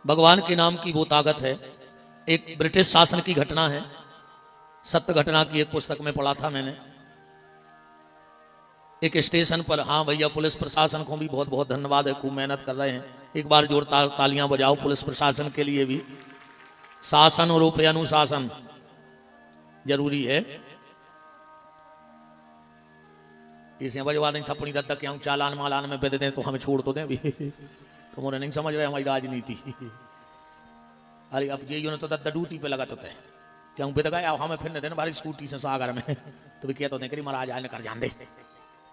भगवान के नाम की वो ताकत है। एक ब्रिटिश शासन की घटना है, सत्य घटना की एक पुस्तक में पढ़ा था मैंने। एक स्टेशन पर, हाँ भैया पुलिस प्रशासन को भी बहुत बहुत धन्यवाद है, खूब मेहनत कर रहे हैं। एक बार जोरदार तालियां बजाओ पुलिस प्रशासन के लिए भी। शासन और रूप अनुशासन जरूरी है। इसे बजवा दें थप्पड़ी दत्तक क्या चालान मालान में बेद दें तो हमें छोड़ तो दें अभी। तो मुझे नहीं समझ रहे हमारी राजनीति। अरे अब ये तो दत्ता ड्यूटी पे लगा तो थे क्यों बेद गया हमें फिर देना बारी स्कूटी से सागर में तो भी किया तो नहीं करी महाराज आए कर जान दे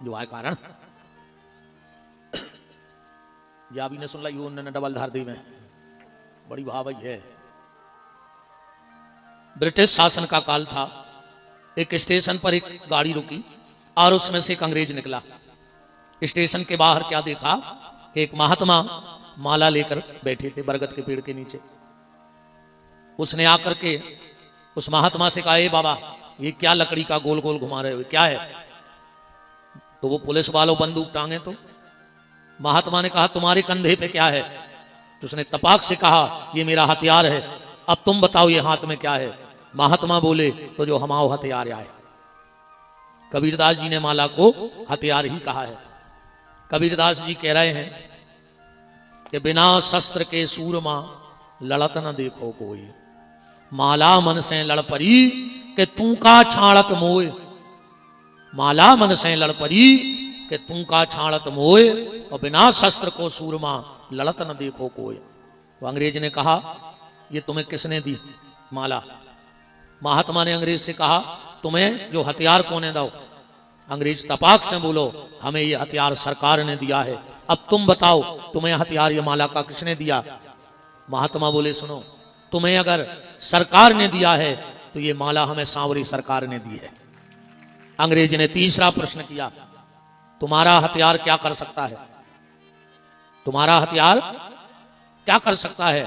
जो आए कारण या भी ने सुन ला यू उन्होंने डबल धार दी में बड़ी भावई है। ब्रिटिश शासन का काल था। एक स्टेशन पर एक गाड़ी रुकी और उसमें से एक अंग्रेज निकला। स्टेशन के बाहर क्या देखा कि एक महात्मा माला लेकर बैठे थे बरगद के पेड़ के नीचे। उसने आकर के उस महात्मा से कहा, ए बाबा ये क्या लकड़ी का गोल गोल घुमा रहे हो, क्या है? तो वो पुलिस वालों बंदूक टांगे। तो महात्मा ने कहा, तुम्हारे कंधे पे क्या है? तो उसने तपाक से कहा, ये मेरा हथियार है, अब तुम बताओ ये हाथ में क्या है? महात्मा बोले, तो जो हमारा हथियार आए। कबीरदास जी ने माला को हथियार ही कहा है। कबीरदास जी कह रहे हैं कि बिना शस्त्र के सूरमा लड़त न देखो कोई, माला मन से लड़ परी कि तू का छाड़त मोए। माला मन से लड़ परी कि तू का छाड़त मोए, और बिना शस्त्र को सूरमा लड़त न देखो कोई। तो अंग्रेज ने कहा, ये तुम्हें किसने दी माला? महात्मा ने अंग्रेज से कहा, तुम्हें जो हथियार कौन दो? अंग्रेज तपाक से बोलो, हमें ये हथियार सरकार ने दिया है, अब तुम बताओ तुम्हें हथियार ये माला का किसने दिया? महात्मा बोले, सुनो, तुम्हें अगर सरकार ने दिया है तो ये माला हमें सांवरी सरकार ने दी है। अंग्रेज ने तीसरा प्रश्न किया, तुम्हारा हथियार क्या कर सकता है? तुम्हारा हथियार क्या कर सकता है?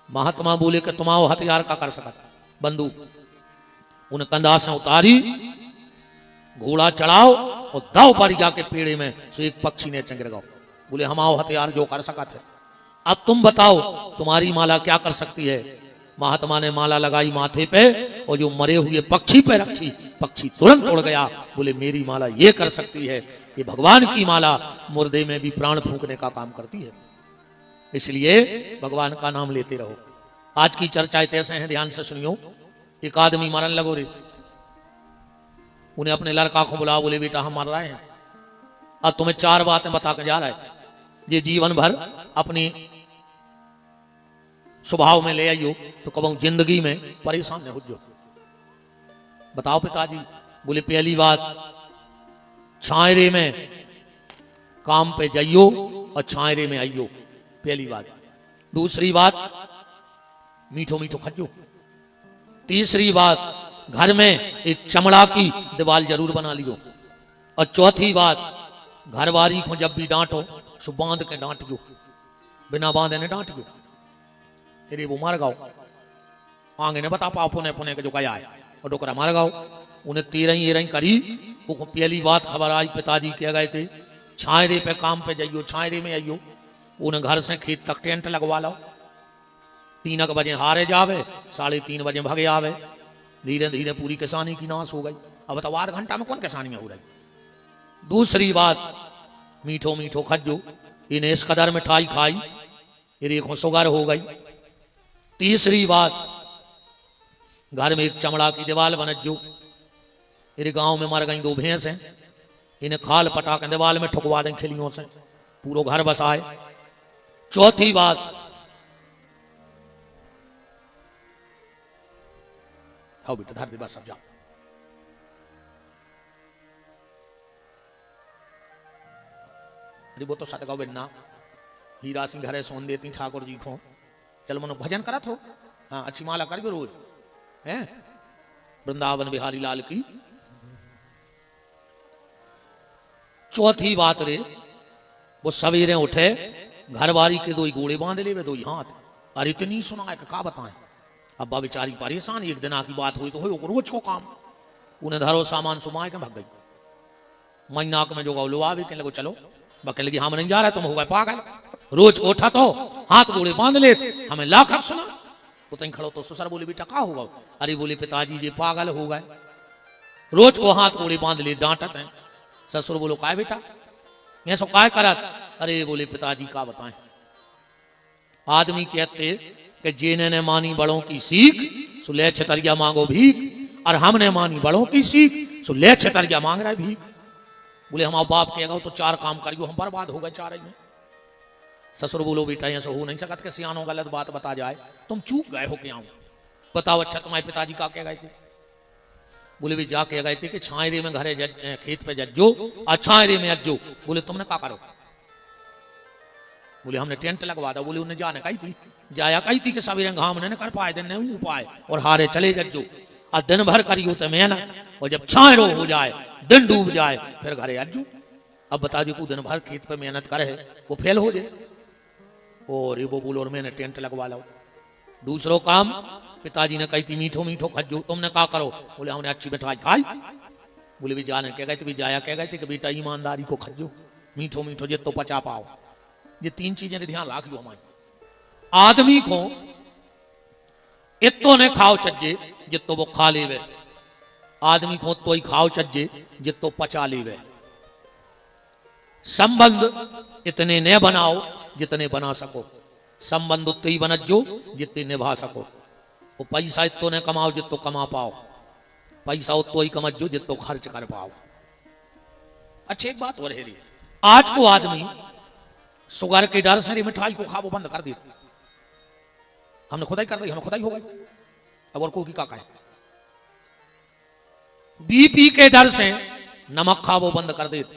महात्मा बोले कि तुम्हारा हथियार क्या कर सकता? बंदूक। उन कंधा से उतारी, घोड़ा चढ़ाओ और दाव पर जाके पेड़े में सो एक पक्षी ने चंग लगाओ। बोले हमारा हथियार जो कर सका थे, अब तुम बताओ तुम्हारी माला क्या कर सकती है? महात्मा ने माला लगाई माथे पे और जो मरे हुए पक्षी पे रखी, पक्षी तुरंत उड़ गया। बोले मेरी माला ये कर सकती है, ये भगवान की माला मुर्दे में भी प्राण फूंकने का काम करती है। इसलिए भगवान का नाम लेते रहो। आज की चर्चा ऐसे हैं, ध्यान से सुनियो। एक आदमी मरन लगो रे, उन्हें अपने लड़का को बुलाओ, बोले बेटा हम मर रहे हैं, अब तुम्हें 4 बातें बता कर जा रहा है, ये जीवन भर अपनी स्वभाव में ले आइयो तो कब जिंदगी में परेशान न हो जो। बताओ पिताजी। बोले पहली बात, छायरे में काम पे जाइयो और छायरे में आइयो, पहली बात। दूसरी बात, मीठो मीठो खजो। तीसरी बात, घर में एक चमड़ा की दीवार जरूर बना लियो। और चौथी बात, घरवारी को जब भी डांटो सो बांध के डांटियो, बिना बांधे ने डांटियो, तेरे वो मार गाओ। आगे ने बता पाओ पुने पुने के जो कया है और डोकरा मार गाओ। उन्हें 13 करी। वो पहली बात खबर आई, पिताजी कह गए थे छायरे पे काम पे जाइयो, छायरे में आइयो। उन्हें घर से खेत तक टेंट लगवा लो। 3 बजे हारे जावे, 3:30 बजे भगे आवे। धीरे धीरे पूरी किसानी की नाश हो गई। अब बताओ 8 घंटा में कौन किसानी हो रही? दूसरी बात, मीठो मीठो खजो। इन्हें इस कदर मिठाई खाई, इन्हें शुगर हो गई। तीसरी बात, घर में एक चमड़ा की दीवार बनजो। इन्हें गांव में मर गई 2 भैंस हैं, इन्हें खाल पटा के दीवार में ठुकवा दें खिलियों से, पूरा घर बसाए। चौथी बात, हाँ बेटा धर दे बस अब जाओ। वो तो सतगाओ बिन्ना हीरा सिंह घरे सोन देती ठाकुर जी को, चल मनो भजन करत हो। हाँ अच्छी माला कर गो रोज है। वृंदावन बिहारी लाल की। चौथी बात रे, वो सवेरे उठे, घरवारी के 2 गोड़े बांध ले, 2 हाथ। अरे इतनी सुनाए का बताएं। अब्बा बेचारी परेशान, एक दिन की बात हुई तो हो रोज को काम। उन्हें धरो सामान सुमाए के भाग गई। महीना में जो गौ लो आवे कहने लगो चलो, कहने लगी हम नहीं जा रहे, तुम हो गए पागल। रोज उठा तो हाथ गोड़े बांध ले, हमें लाख सुना। तो तई खड़ो तो ससुर बोले बेटा का होगा? अरे बोले पिताजी जी पागल हो गए, रोज को हाथ गोड़े बांध ले डांटत हैं। ससुर बोलो काय बेटा ये सो काय करत? अरे बोले पिताजी का बताएं, आदमी कहते कि जेने ने मानी बड़ों की सीख सो ले छतरिया मांगो भीख, और हमने मानी बड़ों की सीख सो ले छतरिया मांग रहा है भीख। बोले हमारा बाप कहेगा तो चार काम करियो, हम बर्बाद हो गए चार में। ससुर बोलो बेटा ऐसा हो नहीं सकत कि सियानो गलत बात बता जाए, तुम चूक गए हो क्या? बताओ अच्छा तुम्हारे पिताजी का कह गए थे? बोले भी जा कह गए थे कि छायरे में घरे खेत पे जज्जो और छायरे में अज्जो। बोले तुमने क्या करो? बोले हमने टेंट लगवा दो। बोले उन्हें जाने कही थी, जाया कही थी कि सवेरे घाम ने कर पाए दिन नहीं पाए, और हारे चले जज्जो और दिन भर करियो तो मेहनत, और जब छायरो हो जाए दिन डूब जाए फिर घरे अज्जू। अब बता दो दिन भर खेत पे मेहनत करे वो फेल हो जाए। और वो बोलो और मैंने टेंट लगवा लो। दूसरो काम पिताजी ने कही थी मीठो मीठो खज्जो, तुमने क्या करो? बोले हमने अच्छी मिठाई खाई। बोले भी जाने कह गए थे, भी जाया कह गए थे कि बेटा ईमानदारी को खज्जो, मीठो मीठो जित तो पचा पाओ। ये तीन चीजें ध्यान रखियो हमारी। आदमी को इतो ने खाओ चज्जे जित तो वो खा लेवे, आदमी को तो ही खाओ चज्जे जित तो पचा लेवे। संबंध इतने न बनाओ जितने बना सको, संबंध उतने ही बनत जो जितने निभा सको। वो पैसा इतो ने कमाओ जितो कमा पाओ, पैसा उतो ही कमत जो जितो खर्च कर पाओ। अच्छी एक बात और है, आज को आदमी शुगर के डर से मिठाई को खाओ बंद कर दी। हमने खुदाई कर दी, हमने खुदाई हो गई, अब और को की का कहे। बीपी के डर से नमक खाओ बंद कर देते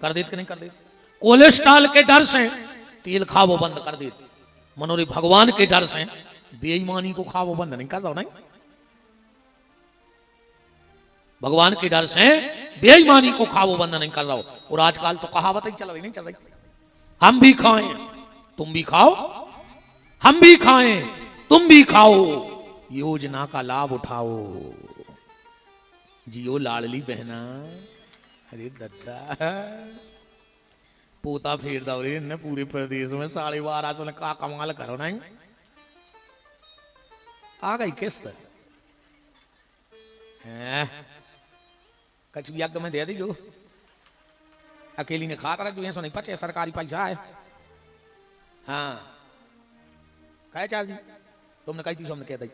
कि नहीं कर देते। कोलेस्ट्रॉल के डर से तेल खाओ बंद कर देते। मनोरे भगवान के डर से बेईमानी को खाओ बंद नहीं कर रहा। नहीं, भगवान के डर से बेईमानी को खाओ बंद नहीं कर रहा हो। और आजकल तो कहावत ही चल रही, नहीं चल रही, हम भी खाएं तुम भी खाओ, हम भी खाएं तुम भी खाओ, योजना का लाभ उठाओ, जियो लाडली बहना। अरे दद्दा पोता फेर दो रे ने पूरे प्रदेश में 12.5 ने का कमाल करो नहीं। आ गई किस्त कछ भी यज्ञ में दे दी, अकेली ने खाता रहा जो नहीं पचे सरकारी पैसा है। हाँ कहे चाल जी तुमने कही थी, हमने कह दी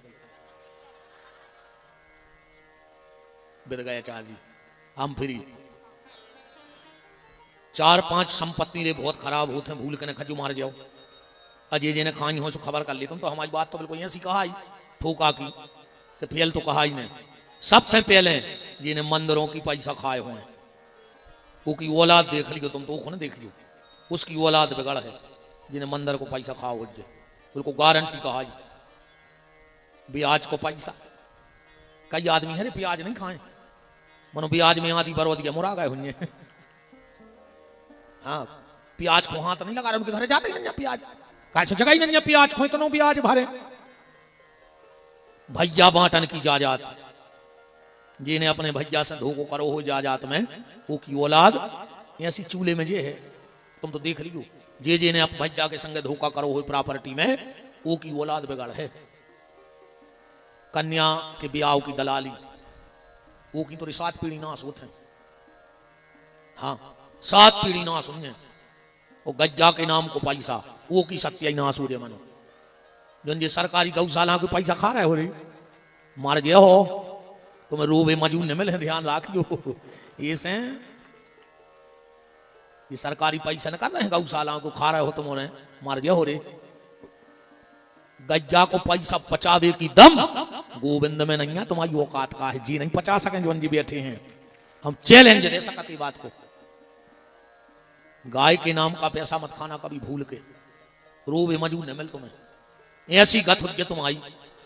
बिद गए चाल जी। हम फ्री 4-5 संपत्ति रे बहुत खराब होते हैं, भूल के न खजू मार जाओ। अजय जी ने खाई हो तो खबर कर ली तुम तो हमारी बात तो बिल्कुल ऐसी कहा ही ठोका की तो फेल तो कहा ही नहीं। सबसे पहले जिन्हें मंदिरों की पैसा खाए हुए हैं उसकी औलाद देख लियो तुम तो खुद देख लियो, उसकी औलाद बिगड़ है जिन्हें मंदिर को पैसा खाओ उज्जे बिल्कुल गारंटी कहा ही। ब्याज को पैसा कई आदमी है रे प्याज नहीं खाए, मनो ब्याज में आधी बरवत गया मुरा गए हुए। हाँ प्याज को हाथ नहीं लगा रहे, उनके घर जाते ही नहीं प्याज कैसे जगह ही नहीं प्याज को इतना ब्याज भरे। भैया बांटन की जाजात जिन्हें अपने भैया से धोखो करो हो जाजात में वो की औलाद ऐसी चूल्हे में जे है तुम तो देख लियो, जे ने अपने भैया के संग धोखा करो हो प्रॉपर्टी में वो की औलाद बिगड़ है। कन्या के ब्याह की दलाली वो की तो 7 पीढ़ी नाश होते हैं। हाँ 7 पीढ़ी नाश हुई है। वो गज्जा के नाम को पैसा वो की सत्याई नाश हो रहे मनो, जो ये सरकारी गौशाला को पैसा खा रहे हो रे मार जे हो तुम्हें रोबे मजून न मिले, ध्यान रखियो। ऐसे ये सरकारी पैसा न कर रहे हैं गौशाला को खा रहे हो तुम मार जे हो रे। गज्जा को पैसा पचावे की दम गोविंद में नहीं है, तुम्हारी औकात का है जी नहीं पचा सकें जो जी बैठे हैं। हम चैलेंज दे सकते बात को। गाय के नाम का पैसा मत खाना कभी भूल के, रोबे मजून न मिल तुम्हें। ऐसी गत हुज्जत तुम आई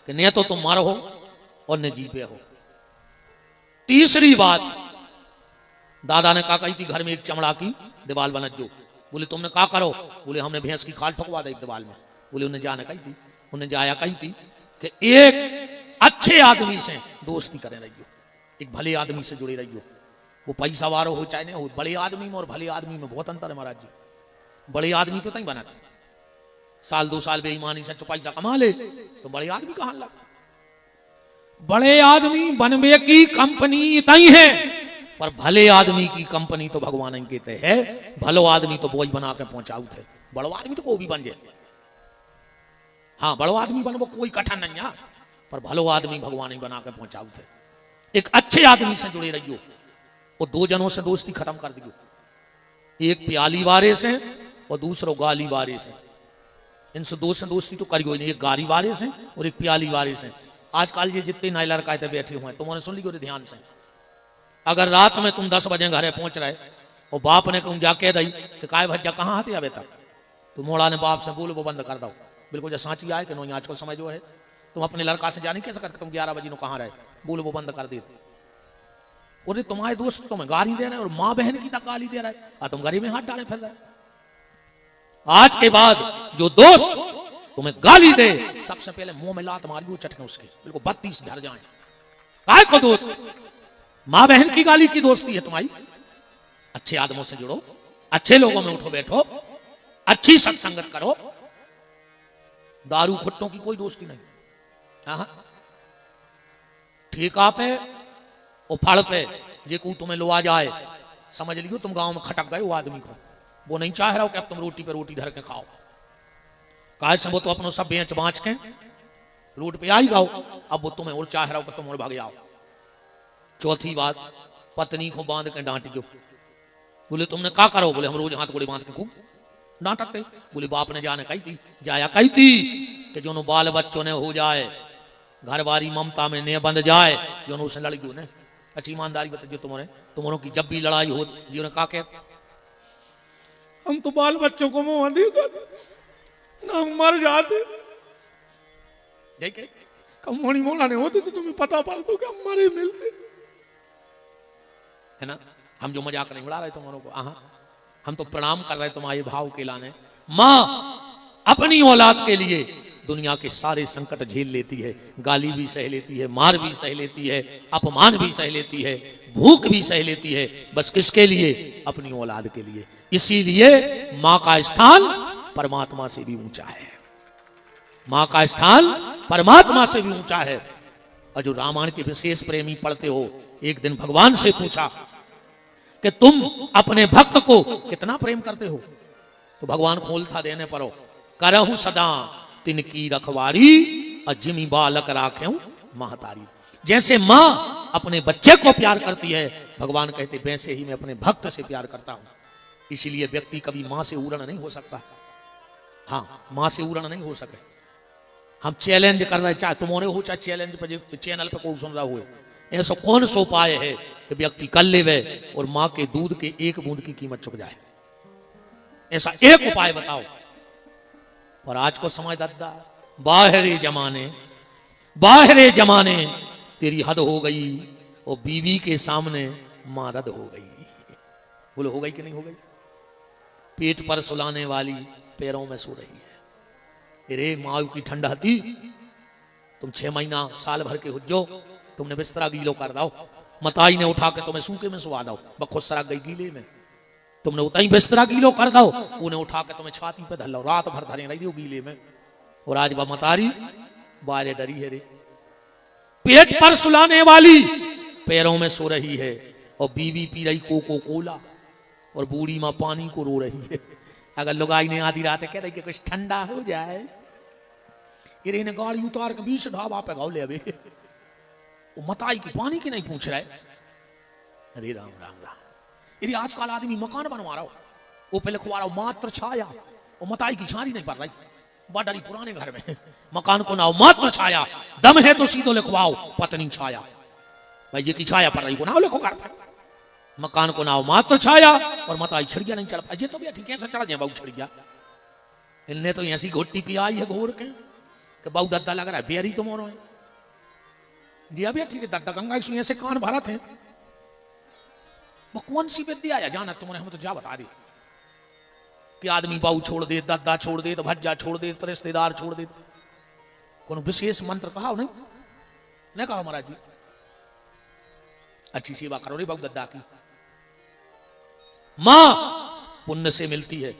कि न तो तुम मारो हो और न जी पे हो। तीसरी बात दादा ने कहा कही थी घर में एक चमड़ा की दीवार बनत जो। बोले तुमने कहा करो? बोले हमने भैंस की खाल ठोकवा दी एक दीवार में। बोले उन्हें जाने कही थी, उन्हें जाया कही थी कि एक अच्छे आदमी से दोस्ती करें रहियो, एक भले आदमी से जुड़े रहियो। वो पैसा वारो हो चाहे नहीं हो, बड़े आदमी में और भले आदमी में बहुत अंतर है महाराज जी। बड़े आदमी तो नहीं बना साल 2 साल बेईमानी से चुपाई सा कमा ले तो बड़े आदमी कहां लग। बड़े आदमी बनवे की कंपनी इतनी है, पर भले आदमी की कंपनी तो भगवान ही कहते हैं। भलो आदमी तो बोझ बना के पहुंचाऊ थे, बड़ो आदमी तो कोई भी बन जाए। हाँ, बड़ो आदमी बनवो कोई कठिन नहीं है, पर भलो आदमी भगवान ही बना के पहुंचाऊ थे। एक अच्छे आदमी से जुड़े रहियो, वो 2 जनों से दोस्ती खत्म कर दियो। एक प्याली वारे से और दूसरो गाली वारे से। इनसे दोस्ती तो करियो ही नहीं। एक गाली वारे से और एक प्याली वारे से। आजकल ये जितने नए लड़का बैठे हुए हैं, तुमने सुन लियो ध्यान से। अगर रात में तुम 10 बजे घरे पहुंच रहे और बाप ने तुम जाके दई कि काय भज्जा कहाँ आते अबे तक, तो मोड़ा ने बाप से बोलो वो बंद कर दो। बिल्कुल जो सांची आए कि नो आज को समय जो है तुम अपने लड़का से जाने कैसे करते, तुम 11 बजे नो कहाँ रहे, बोलो वो बंद कर देते। और तुम्हारे दोस्त तुम्हें गाली दे रहे और माँ बहन की तक गाली दे रहा है और तुम गरीब में हाथ डाले फिर रहे। आज के बाद जो दोस्त तुम्हें गाली दे, सबसे पहले मुंह में लात मारियो चटके उसके, बिल्कुल 32 झड़ जाए। काय को दोस्त? माँ बहन की गाली की दोस्ती है तुम्हारी। अच्छे आदमों से जुड़ो, अच्छे लोगों में उठो बैठो, अच्छी सत्संगत करो। दारू खुट्टों की कोई दोस्ती नहीं। ठेका पे और फड़ पे जे को तुम्हें लो आ जाए, समझ लियो तुम गांव में खटक गए। वो आदमी को वो नहीं चाह रहा हो कि अब तुम रोटी पे रोटी धर के खाओ। काहे से वो तो अपनों सब बेच बाँच के रोड पे आई गाओ, अब वो तुम्हें और चाह रहा हो कि तुम और भाग जाओ। चौथी बात, पत्नी को बांध के डांट दो। बोले तुमने क्या करो? बोले हम रोज हाथ गोड़े बांध के खूब डांटते। बोले बाप ने जाने कही थी, जाया कही थी कि जो बाल बच्चों ने हो जाए, घर बारी ममता में ने बंद जाए, जो उससे लड़कियों ने अच्छी ईमानदारी बता जो तुम्हारों की जब भी लड़ाई हो जीवन का कह हम तो बाल बच्चों को मुंह देकर ना मर जाते। देखे कमोनी मोना ने होते तो तुम्हें पता पड़ तो क्या मरे मिलते है ना। हम जो मजाक नहीं उड़ा रहे तुम्हारों को, हम तो प्रणाम कर रहे तुम्हारे भाव के लाने। माँ अपनी औलाद के लिए दुनिया के सारे संकट झेल लेती है, गाली भी सह लेती है, मार भी सह लेती है, अपमान भी सह लेती है, भूख भी सह लेती है, बस किसके लिए? अपनी औलाद के लिए। इसीलिए माँ का स्थान परमात्मा से भी ऊंचा है। माँ का स्थान परमात्मा से भी ऊंचा है। और जो रामायण के विशेष प्रेमी पढ़ते हो, एक दिन भगवान से पूछा कि तुम अपने भक्त को कितना प्रेम करते हो, तो भगवान खोलता देने पर हो करहु सदा तिनकी रखवारी अजिमी बालक राखें महतारी। जैसे माँ अपने बच्चे को प्यार करती है, भगवान कहते वैसे ही मैं अपने भक्त से प्यार करता हूं। इसीलिए व्यक्ति कभी माँ से उड़न नहीं हो सकता। हाँ, माँ से उड़न नहीं हो सके। हम चैलेंज कर रहे, चाहे तुम्हारे हो चाहे चैलेंज पे चैनल पे कोई सुन रहा हो, ऐसा कौन सो उपाय है कि व्यक्ति कर ले और माँ के दूध के 1 बूंद की कीमत चुक जाए? ऐसा एक उपाय बताओ। और आज को समझ दादा, बाहरे जमाने तेरी हद हो गई और बीवी के सामने मां रद हो गई। बोलो हो गई कि नहीं हो गई? पेट पर सुलाने वाली पैरों में सो रही है। अरे माँ की ठंडा थी, तुम 6 महीना साल भर के हुज्जो, तुमने बिस्तरा गीलो कर दो, मताई ने उठा के तुम्हें सूखे में सुवा दो, बखुद सरा गई गीले में, तुमने उतनी बिस्तरा गीलो कर दो, उन्हें उठा के तुम्हें छाती पे धर लो, रात भर धरे रही हो गीले में। और आज वह मतारी बारे डरी है रे, पेट पर सुलाने वाली पैरों में सो रही है, और बीवी पी रही कोको कोला, और बूढ़ी माँ पानी को रो रही है। अगर लुगाई ने आधी रात कह रही कि कुछ ठंडा हो जाए, ये ने गाड़ी उतार के 20 ढाबा पे गाँव ले अबे, वो मताई की पानी की नहीं पूछ रहा है। अरे राम राम राम। यदि आजकल आदमी मकान बनवा रहा हो, वो पहले खुआ रहा हो मात्र छाया, वो मताई की छानी नहीं पड़ रही, बड़ी पुराने घर में मकान को नाओ मात्र छाया, दम है तो सीधो लिखवाओ पत्नी छाया। भाई ये की छाया पड़ रही को नाओ लिखो घर पर, मकान को नाओ मात्र छाया। और मताई छिड़िया नहीं चढ़ पाई, ये तो भी ठीक है चढ़ जाए, बहु छिड़िया इनने तो ऐसी घोटी पियाई है घोर के कि बहु दद्दा लग रहा है बेरी तो मोरो है जी। अभी ठीक है, दद्दा गंगा सुइया से कान भरा थे। वो कौन सी विद्या है जाना तुमने, हम तो जा बता दी कि आदमी बाऊ छोड़ दे, दद्दा छोड़ दे, तो भज्जा छोड़ दे, तो रिश्तेदार छोड़ दे। कौन विशेष मंत्र कहा नहीं? नहीं कहा महाराज जी, अच्छी सेवा करो रे बाऊ दद्दा की। मां पुण्य से मिलती है,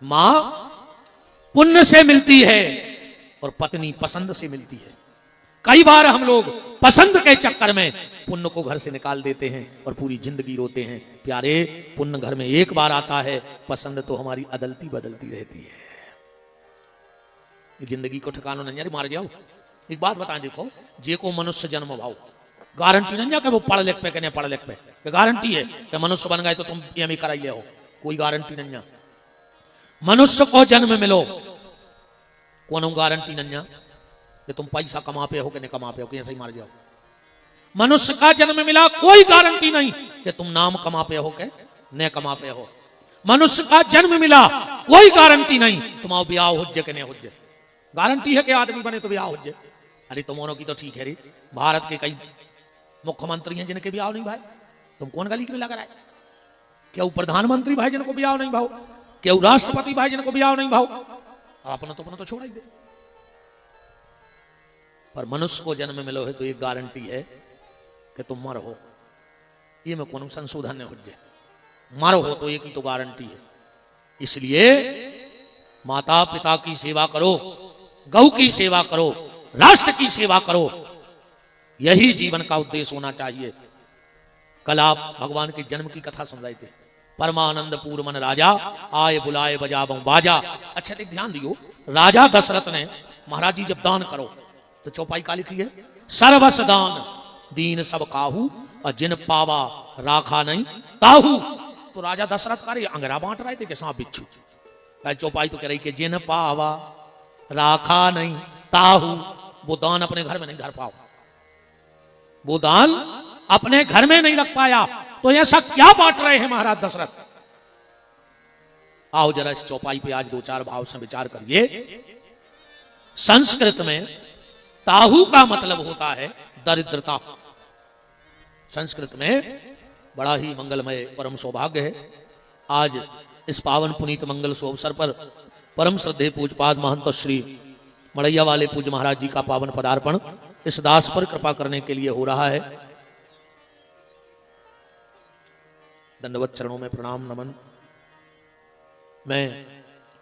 मां पुण्य से मिलती है और पत्नी पसंद से मिलती है। कई बार हम लोग पसंद के चक्कर में पुण्य को घर से निकाल देते हैं और पूरी जिंदगी रोते हैं। प्यारे, पुण्य घर में एक बार आता है, पसंद तो हमारी अदलती बदलती रहती है। जिंदगी को ठिकाना नहीं मार जाओ। एक बात बताएं, देखो जे को मनुष्य जन्म भाव गारंटी नहीं है कि वो पढ़ लिख पे कहने पढ़ लिख पे गारंटी है कि मनुष्य बन गए तो तुम एम कराइए हो, कोई गारंटी नहीं है। मनुष्य को जन्म मिलो कोनो गारंटी नहीं है कि तुम पैसा कमा पे हो कि नहीं कमा पे हो, कि ऐसे ही मार जाओ। मनुष्य का जन्म मिला, कोई गारंटी नहीं कि तुम नाम कमा पे हो के न कमा पे हो। मनुष्य का जन्म मिला, कोई गारंटी नहीं तुम्हारा ब्याह हो के नहीं हो। गारंटी है कि आदमी बने तो ब्याह हो जाए। अरे तुम्हारों की तो ठीक है रे, भारत के कई मुख्यमंत्री हैं जिनके ब्याह नहीं भाई, तुम कौन गली में लगा रहा है? क्या प्रधानमंत्री भाई जिनको ब्याह नहीं भाव, क्या राष्ट्रपति भाई जिनको ब्याह नहीं भाव? अपना तो छोड़ा ही दे। पर मनुष्य को जन्म मिलो है तो एक गारंटी है कि तुम मर हो, ये में कौन संशोधन नहीं हो जाए। मर हो तो एक ही तो गारंटी है। इसलिए माता पिता की सेवा करो, गौ की सेवा करो, राष्ट्र की सेवा करो, यही जीवन का उद्देश्य होना चाहिए। कल आप भगवान के जन्म की कथा सुन रहे थे। परमानंद पूर्व मन राजा आए बुलाए बजाबों बाजा। अच्छा देख ध्यान दियो, राजा दशरथ ने महाराज जी जब दान करो तो चौपाई का लिखी है, सर्वस दान दीन सब काहू और जिन पावा राखा नहीं ताहू। तो राजा दशरथ करे अंगरा बांट रहे थे कि सांप बिच्छू। चौपाई तो कह रही कि जिन पावा राखा नहीं ताहू, वो दान अपने घर में नहीं धर पाओ, वो दान अपने घर में नहीं रख पाया। तो ऐसा क्या बांट रहे हैं महाराज दशरथ? आओ जरा इस चौपाई पे आज दो चार भाव से विचार करिए। संस्कृत में ताहू का मतलब होता है दरिद्रता। संस्कृत में बड़ा ही मंगलमय परम सौभाग्य है। आज इस पावन पुनीत मंगल सो अवसर पर परम श्रद्धेय पूजपाद महंत श्री मड़ैया वाले पूज्य महाराज जी का पावन पदार्पण इस दास पर कृपा करने के लिए हो रहा है। दंडवत चरणों में प्रणाम नमन। मैं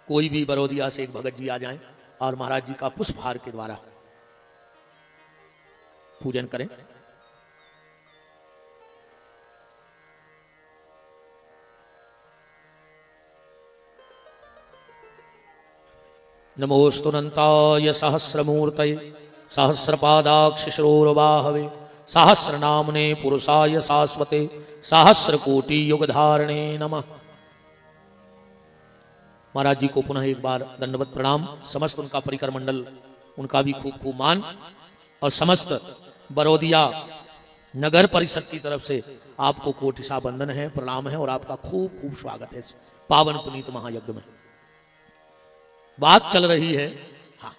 कोई भी बरोदिया से एक भगत जी आ जाएं और महाराज जी का पुष्पहार के द्वारा पूजन करें। नमोस्तुनंताय सहस्रमूर्तये सहस्रपादाक्षिश्रोर्बाहवे सहस्रनामने पुरुषाय शाश्वते सहस्रकोटि युगधारणे नमः। महाराज जी को पुनः एक बार दंडवत प्रणाम। समस्त उनका परिकर मंडल, उनका भी खूब खूब मान, और समस्त बरोदिया नगर परिषद की तरफ से आपको कोटिशा बंदन है, प्रणाम है और आपका खूब खूब स्वागत है पावन पुनीत महायज्ञ में। बात चल रही है हाँ,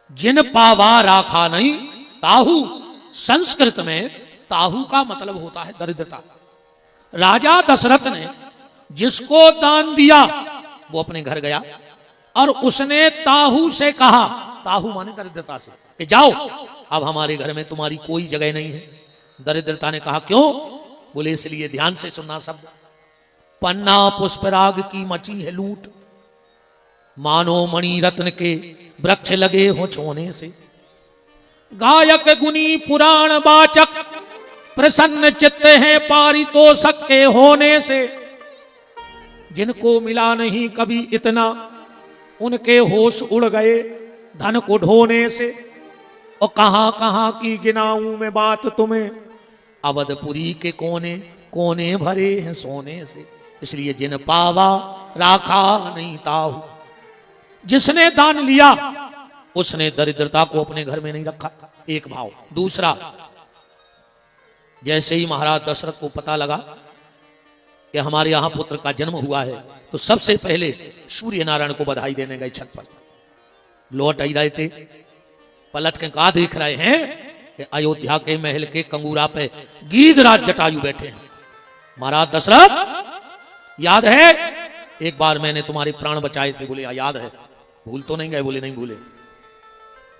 जिन पावा राखा नहीं ताहू। संस्कृत में ताहू का मतलब होता है दरिद्रता। राजा दशरथ ने जिसको दान दिया वो अपने घर गया और उसने ताहू से कहा, ताहू माने दरिद्रता से, कि जाओ अब हमारे घर में तुम्हारी कोई जगह नहीं है। दरिद्रता ने कहा क्यों? बोले इसलिए, ध्यान से सुनना शब्द, पन्ना पुष्पराग की मची है लूट, मानो मणि रत्न के वृक्ष लगे हो छोने से। गायक गुनी पुराण वाचक प्रसन्न चित्त हैं पारितोषक के होने से। जिनको मिला नहीं कभी इतना, उनके होश उड़ गए धन को ढोने से। और कहां कहां की गिनाऊं मैं बात तुम्हें, अवधपुरी के कोने कोने भरे हैं सोने से। इसलिए जिन पावा राखा नहीं ताहू, जिसने दान लिया उसने दरिद्रता को अपने घर में नहीं रखा। एक भाव। दूसरा, जैसे ही महाराज दशरथ को पता लगा कि हमारे यहां पुत्र का जन्म हुआ है, तो सबसे पहले सूर्य नारायण को बधाई देने गए छत पर। लौट आई रहे थे, पलट के कहा देख रहे हैं कि अयोध्या के महल के कंगूरा पे गीधराज जटायु बैठे हैं। महाराज दशरथ, याद है एक बार मैंने तुम्हारे प्राण बचाए थे? बोले याद है। भूल तो नहीं गए? बोले नहीं भूले।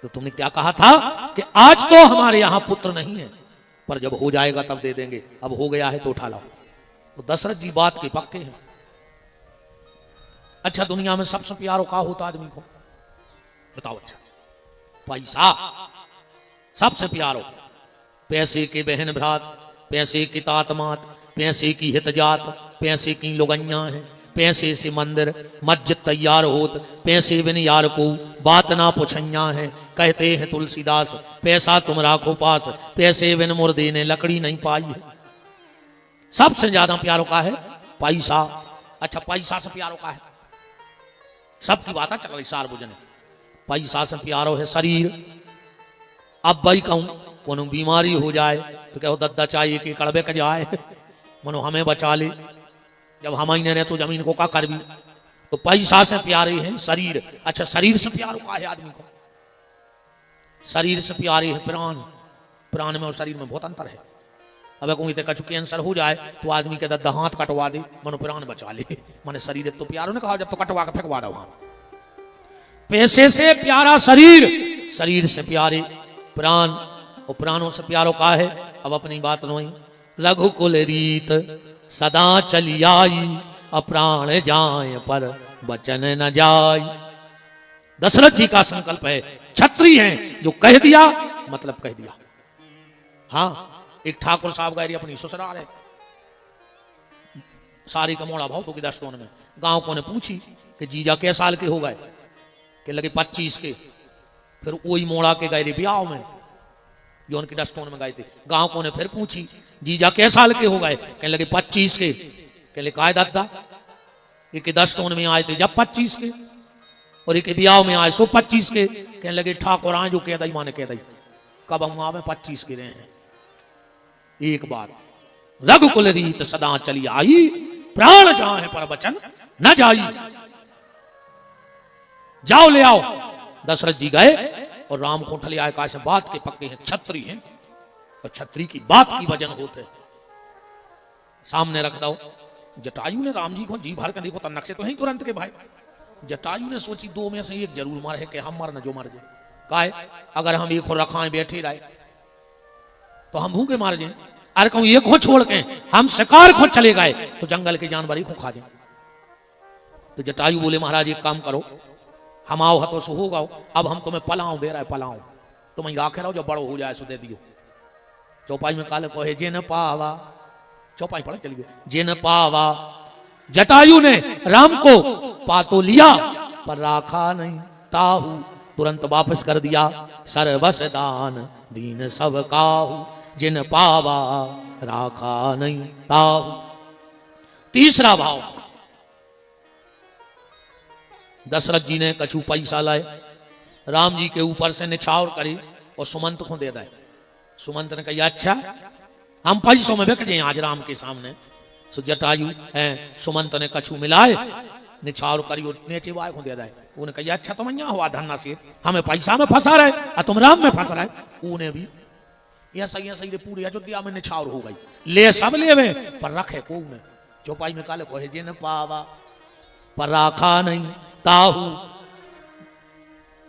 तो तुमने क्या कहा था कि आज तो हमारे यहां पुत्र नहीं है, पर जब हो जाएगा तब दे देंगे, अब हो गया है तो उठा लाओ। तो दशरथ जी बात के पक्के हैं। अच्छा दुनिया में सबसे प्यारो का होता आदमी को बताओ? अच्छा पैसा सबसे प्यारो। पैसे के बहन भ्रात, पैसे की तात मात, पैसे की हितजात, पैसे की लुगैया है, पैसे से मंदिर मस्जिद तैयार होत, पैसे बिन यार को बात ना पुछैया है। कहते हैं तुलसीदास पैसा तुम राखो पास, पैसे बिन मुर्दे ने लकड़ी नहीं पाई है। सबसे ज्यादा प्यारो का है पैसा। अच्छा पैसा से प्यारो का है, सबकी बात चल रही सार्वजनिक। पैसा से प्यारो है शरीर। अब भाई कहूं कोनो बीमारी हो जाए तो कहो दद्दा चाहिए कि कड़बे का जाए, मनो हमें बचा ले। जब हम ही ने तो जमीन को का कर भी, तो पैसा से प्यारे हैं शरीर। अच्छा शरीर से प्यारो का है आदमी को? शरीर से प्यारे है प्राण। प्राण में और शरीर में बहुत अंतर है। अब कहूँ कछु कैंसर हो जाए तो आदमी के दद्दा हाथ कटवा दे, मनो प्राण बचा ले। मैंने शरीर तो प्यारो ने कहा, जब तो कटवा के फेंकवा दो वहां। पैसे से प्यारा शरीर, शरीर से प्यारे प्राण, और प्राणों से प्यारो का है। अब अपनी बात नोई। रघुकुल रीत सदा चली आई, अप्राण जाए पर वचन न जाय। दशरथ जी का संकल्प है, क्षत्रिय हैं जो कह दिया मतलब कह दिया। हाँ एक ठाकुर साहब गए अपनी ससुराल है, सारी का मोड़ा भाव तो की दस्तों में गांव को ने पूछी कि जीजा कै साल के हो गए? कि लगे 25 के। फिर वही मोड़ा के गए ब्याह में जो उनकी डस्टोन में गए थे। गांव को ने फिर पूछी जीजा कै साल के हो गए? कहने लगे 25 के। कहले काय दादा? एक डस्टोन में आए थे जब 25 के, और एक ब्याह में आए सो 25 के। कहने लगे ठाकुर आए जो कह दई माने कह दई, कब हम आवे 25 के रहे हैं। एक बात रघुकुल रीत सदा चली आई, प्राण जाए पर वचन न जाई। जाओ ले आओ। दशरथ जी गए और राम कोठले आए, कहा से बात के पक्के हैं, छत्री हैं और छत्री की बात की वजन होते। सामने रख दो। जटायु ने राम जी को जी भर कर देखो तन्नक से तो है तुरंत के भाई। जटायु ने सोची दो में से एक जरूर मर है कि हम मर न जो मर जाए। काहे अगर हम एक हो रखाएं बैठे रहे तो हम भूखे मार जाए। अरे कहूं एक हो छोड़ के हम शिकार को चले गए तो जंगल के जानवर ही को खा जाए। तो जटायु बोले महाराज एक काम करो, हम आओ हतो सो होगा, अब हम तुम्हें पलाओ दे रहा है, पलाओ तुम राखे रहो, जब बड़ो हो जाए सो दे दियो। चौपाई में काले कहे जिन पावा, चौपाई पढ़े चलिए, जिन पावा। जटायु ने राम को पा तो लिया पर राखा नहीं, ताहू तुरंत वापस कर दिया। सर्वस दान दीन सब काहू, जिन पावा राखा नहीं ताहू। तीसरा भाव, दशरथ जी ने कछु पैसा लाए, राम जी के ऊपर से निछावर करी और सुमंत को दे दे। सुमंत ने कहा अच्छा हम पैसों में बिक जाए आज राम के सामने। सो जटायु है सुमंत ने कछु मिलाए, निछावर करी और नेचे वाय को दे दे। उन्हें कहा अच्छा तुम यहाँ हुआ धन्ना से, हमें पैसा में फंसा रहे और तुम राम में फंस रहे। उन्हें भी यह सही पूरी अयोध्या में निछावर हो गई। ले सब ले वे पर रखे को में। चौपाई में काले कहे जिन पावा पर राखा नहीं ताहू।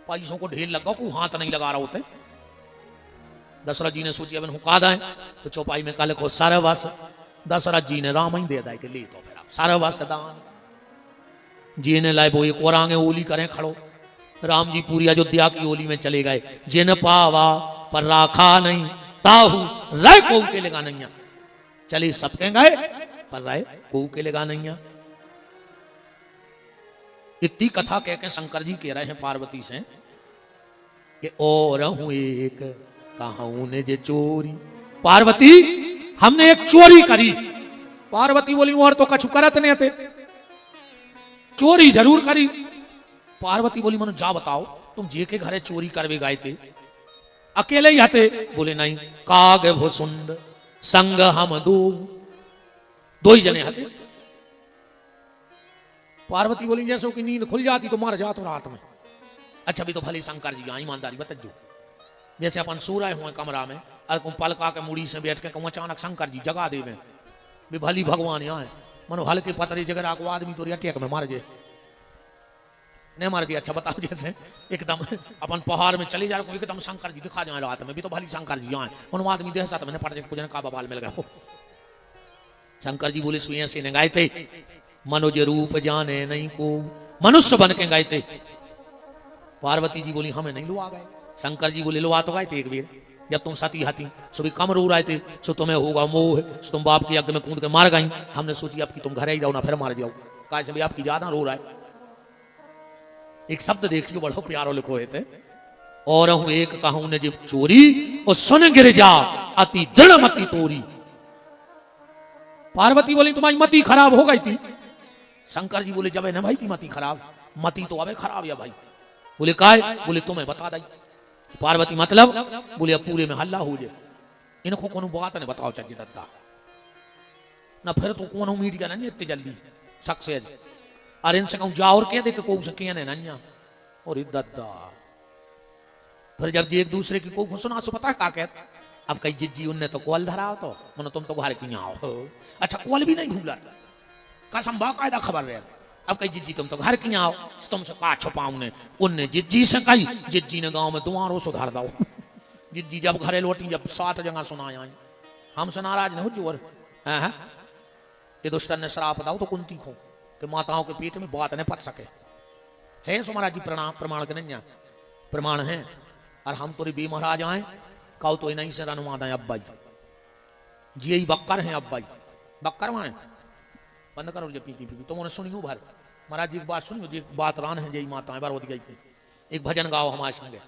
पैसों को ढेर लगा को हाथ नहीं लगा रहा होते। दशरथ जी ने सोची अब हुका दें, तो चौपाई में काले को सर्वस। दशरथ जी ने राम ही दे दे के ले तो फिर सर्वस दान जी ने लाए वो एक और आगे ओली करें खड़ो। राम जी पूरी अयोध्या की ओली में चले गए। जिन पावा पर राखा नहीं ताहू, रह को के लेगा नहीं। चले सबके गए पर रह को के लेगा नहीं। इतनी कथा कह के शंकर जी कह रहे हैं पार्वती से कि और हूं एक कहूं ने जे चोरी। पार्वती हमने एक चोरी करी। पार्वती बोली और तो कछु करत नहीं थे, चोरी जरूर करी। पार्वती बोली मनु जा बताओ तुम जे के घरे चोरी करवे गए थे अकेले ही हते? बोले नहीं, काग भुसुंड संग हम दो ही जने हते। पार्वती बोली जैसे कि नींद खुल जाती तो मर जातो रात में। अच्छा भी तो भले शंकर जी यहाँ ईमानदारी बतजो, जैसे अपन सो रहे हुए कमरा में और पलका के मुड़ी से बैठ के कहूँ अचानक शंकर जी जगा देवे भी भली भगवान यहाँ मनो हल्के पतरे जगह आको आदमी तो अटैक में मार जाए नहीं मार दिया। अच्छा बताओ जैसे एकदम अपन पहाड़ में चले जा रहे एकदम शंकर जी दिखा जाए रात में भी तो भली शंकर जी यहाँ उन आदमी देह साथ मैंने पड़ जाए का बवाल मिल गया हो। शंकर जी बोले सुइया से गाए थे मनुज रूप जाने नहीं को, मनुष्य बन के गए थे। पार्वती जी बोली हमें नहीं लुआ गए। शंकर जी बोले लुआ तो गए थे एक बेर, जब तुम सती हती सो भी कम रो रहे थे, सो तुम्हें होगा मोह, सो तुम बाप की यज्ञ में कूद के मार गई। हमने सोची अब कि तुम घर ही जाओ ना फिर मार जाओ, कहा से भी आपकी ज्यादा रो रहा है। एक शब्द देखियो बड़ो प्यारो लिखो थे, और हूं एक कहूं ने जब चोरी और सुन गिर जा अति दृढ़ मति तोरी। पार्वती बोली तुम्हारी मति खराब हो गई थी। शंकर जी बोले जब है ना भाई थी मति खराब, मति तो अबे खराब या भाई। बोले काय, बोले तुम्हें बता दी। पार्वती मतलब, बोले अब पूरे में हल्ला हो जाए, इनको कोनो बात नहीं बताओ चाहिए दत्ता ना, फिर तो कोनो मीडिया नहीं इतनी जल्दी सक्सेस। अरे इनसे कहूं जा और कह दे कि को सके नन्या और दत्ता। फिर जब एक दूसरे की को सुना सो पता क्या कहता, अब कई जिज्जी उनने तो कॉल धरा तो मनो तुम तो घर क्यों आओ। अच्छा कॉल भी नहीं भूला, कसम बाकायदा खबर रहे। अब कही जिज्जी तुम तो घर क्यों आओ, तुमसे का छुपाऊं ने। उनने जिज्जी से कही, जिज्जी ने गांव में दुआरों सुधार दो। जिज्जी जब घरे लौटी, जब 7 जगह सुनाया हमसे नाराज नहीं हो जोर। ये दुष्टन ने श्राप दाओ तो कुंती को कि माताओं के पेट में बात नहीं पच सके। है सो महाराज जी प्रमाण के नहीं प्रमाण है। और हम तो बी महाराज आए कहो तो नहीं से रनवाद है अब्बाई जी, यही बक्कर हैं अब्बाई बक्कर वहां बंद करो जब पी तुम उन्हें सुनियो भर। महाराज जी एक बात सुनियो, जी बात रान है जय माता बार होती गई। एक भजन गाओ हमारे संगे,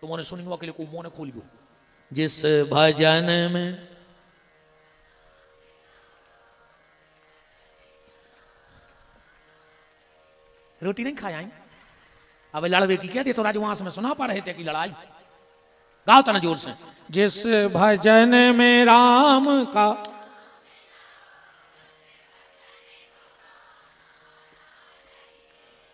तुम उन्हें सुनियो अकेले को मोने खोलियो। जिस भजन में रोटी नहीं खाया अब लड़वे की क्या थे तो राजवंश में सुना पा रहे थे कि लड़ाई गाओ तना जोर से। जिस भजन में राम का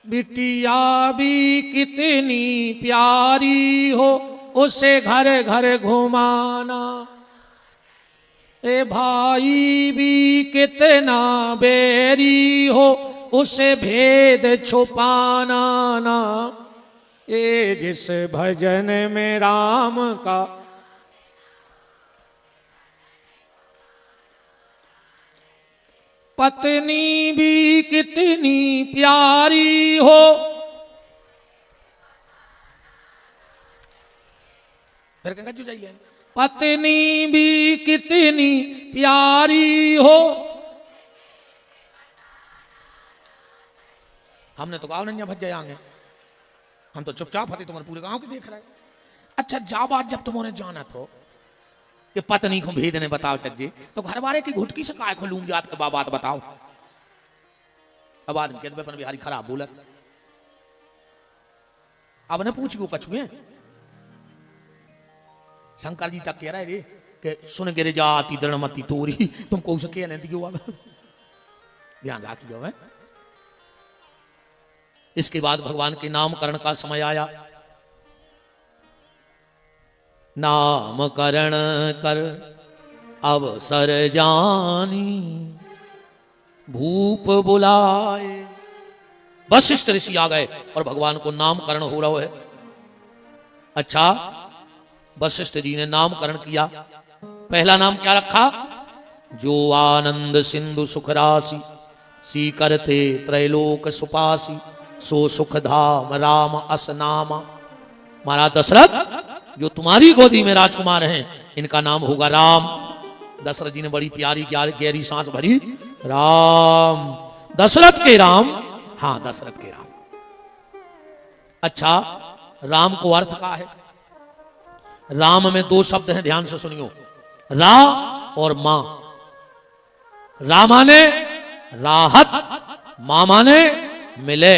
बिटिया भी कितनी प्यारी हो, उसे घर घर घुमाना। ए भाई भी कितना बैरी हो, उसे भेद छुपाना ना। ए जिस भजन में राम का पत्नी भी कितनी प्यारी हो, फिर कहेंगे जो चाहिए पत्नी भी कितनी प्यारी हो। हमने तो गाँव नहीं भज जाएंगे, हम तो चुपचाप हते तुम्हारे पूरे गांव के देख रहे। अच्छा जाओ बात जब तुमने जाना तो कि पत्नी को भेद ने बताओ चज्जे तो घर वाले की घुटकी से काय खोलूं जात के बात बताओ। अब आदमी कहते अपन बिहारी खराब बोलत, अब ने पूछ को कछुए। शंकर जी तक कह रहे रे कि सुन गिरे जाती दृढ़मती तोरी, तुमको उसे कह नहीं दियो। अब ध्यान रखियो है। इसके बाद भगवान के नामकरण का समय आया। नामकरण कर अवसर जानी, भूप बुलाए। वशिष्ठ ऋषि आ गए और भगवान को नामकरण हो रहा है। अच्छा वशिष्ठ जी ने नामकरण किया। पहला नाम क्या रखा? जो आनंद सिंधु सुख राशि, सी करते त्रैलोक सुपासी, सो सुख धाम राम अस नामा। महाराज दशरथ जो तुम्हारी गोदी में राजकुमार हैं, इनका नाम होगा राम। दशरथ जी ने बड़ी प्यारी गहरी सांस भरी, राम दशरथ के राम। हाँ दशरथ के राम। अच्छा राम को अर्थ का है? राम में 2 शब्द हैं, ध्यान से सुनियो, रा और मां। रा माने राहत, मां माने मिले।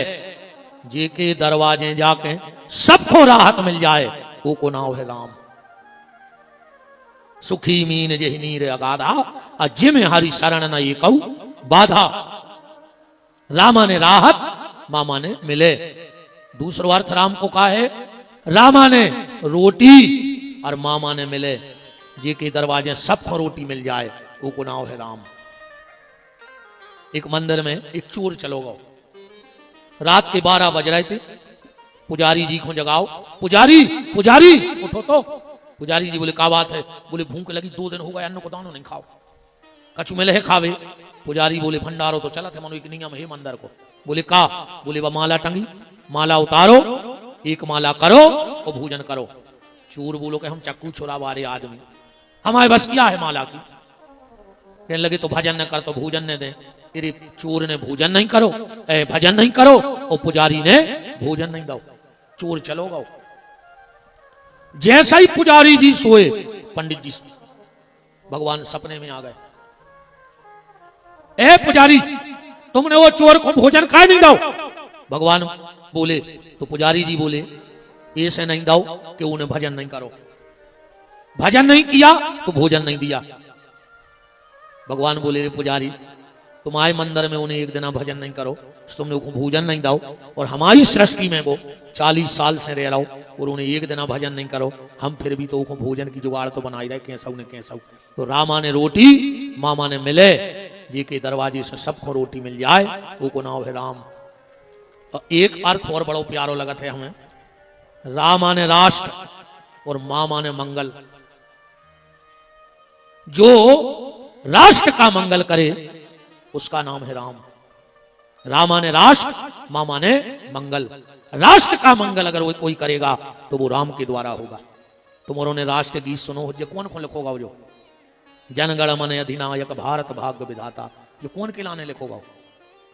जे के दरवाजे जाके सबको राहत मिल जाए वो को नाम है राम। सुखी मीन जेहि नीर अगाधा, अजिम हरि शरण न ये कहू बाधा। रामा ने राहत, मामा ने मिले। दूसरा अर्थ राम को कहा है, रामा ने रोटी और मामा ने मिले। जे के दरवाजे सबको रोटी मिल जाए वो को नाम है राम। एक मंदिर में एक चोर चलोगा, रात के 12 बज रहे थे। पुजारी जी को जगाओ, पुजारी पुजारी उठो तो। पुजारी जी बोले क्या बात है? बोले भूख लगी, 2 दिन हो गए अन्न को दानो नहीं खाओ, कछु मिले है खावे। पुजारी बोले भंडारो तो चला थे मनो एक नियम है मंदिर को। बोले का? बोले वह माला टंगी, माला उतारो, एक माला करो और भोजन करो। चोर बोलो कि हम चक्कू छुरा वाले आदमी, हमारे बस क्या है माला की। कहने लगे तो भजन न कर तो भोजन न दे। अरे चोर ने भोजन नहीं करो, भजन नहीं करो, और पुजारी ने भोजन नहीं दो, चोर चलो गो। जैसा ही पुजारी जी सोए, पंडित जी भगवान सपने में आ गए। ए पुजारी, तुमने वो चोर को भोजन काहे नहीं दो? भगवान बोले तो पुजारी जी बोले ऐसे नहीं दो कि उन्हें भजन नहीं करो, भजन नहीं किया तो भोजन नहीं दिया। भगवान बोले रे पुजारी, तुम आए मंदिर में उन्हें एक दिन भजन नहीं करो, तुमने भोजन नहीं दो, और हमारी सृष्टि में वो 40 साल से रह रहो और उन्हें एक दिन भजन नहीं करो, हम फिर भी तो भोजन की जुगाड़ तो बनाई रहे कैसा उन्हें कैसा। तो रामा ने रोटी मामा ने मिले, जी के दरवाजे से सबको रोटी मिल जाए, वो को नाम है राम। तो एक अर्थ और बड़ो प्यारो लगा थे हमें, रामा ने राष्ट्र और मामा ने मंगल। जो राष्ट्र का मंगल करे उसका नाम है राम। रामा ने राष्ट्र, मामा ने मंगल। राष्ट्र का मंगल अगर वो कोई करेगा तो वो राम के द्वारा होगा। तुमरों ने राष्ट्र गीत सुनो, जो कौन कौन लिखोगा? जो जनगण मन अधिनायक भारत भाग्य विधाता, जो कौन के लाने लिखोगा?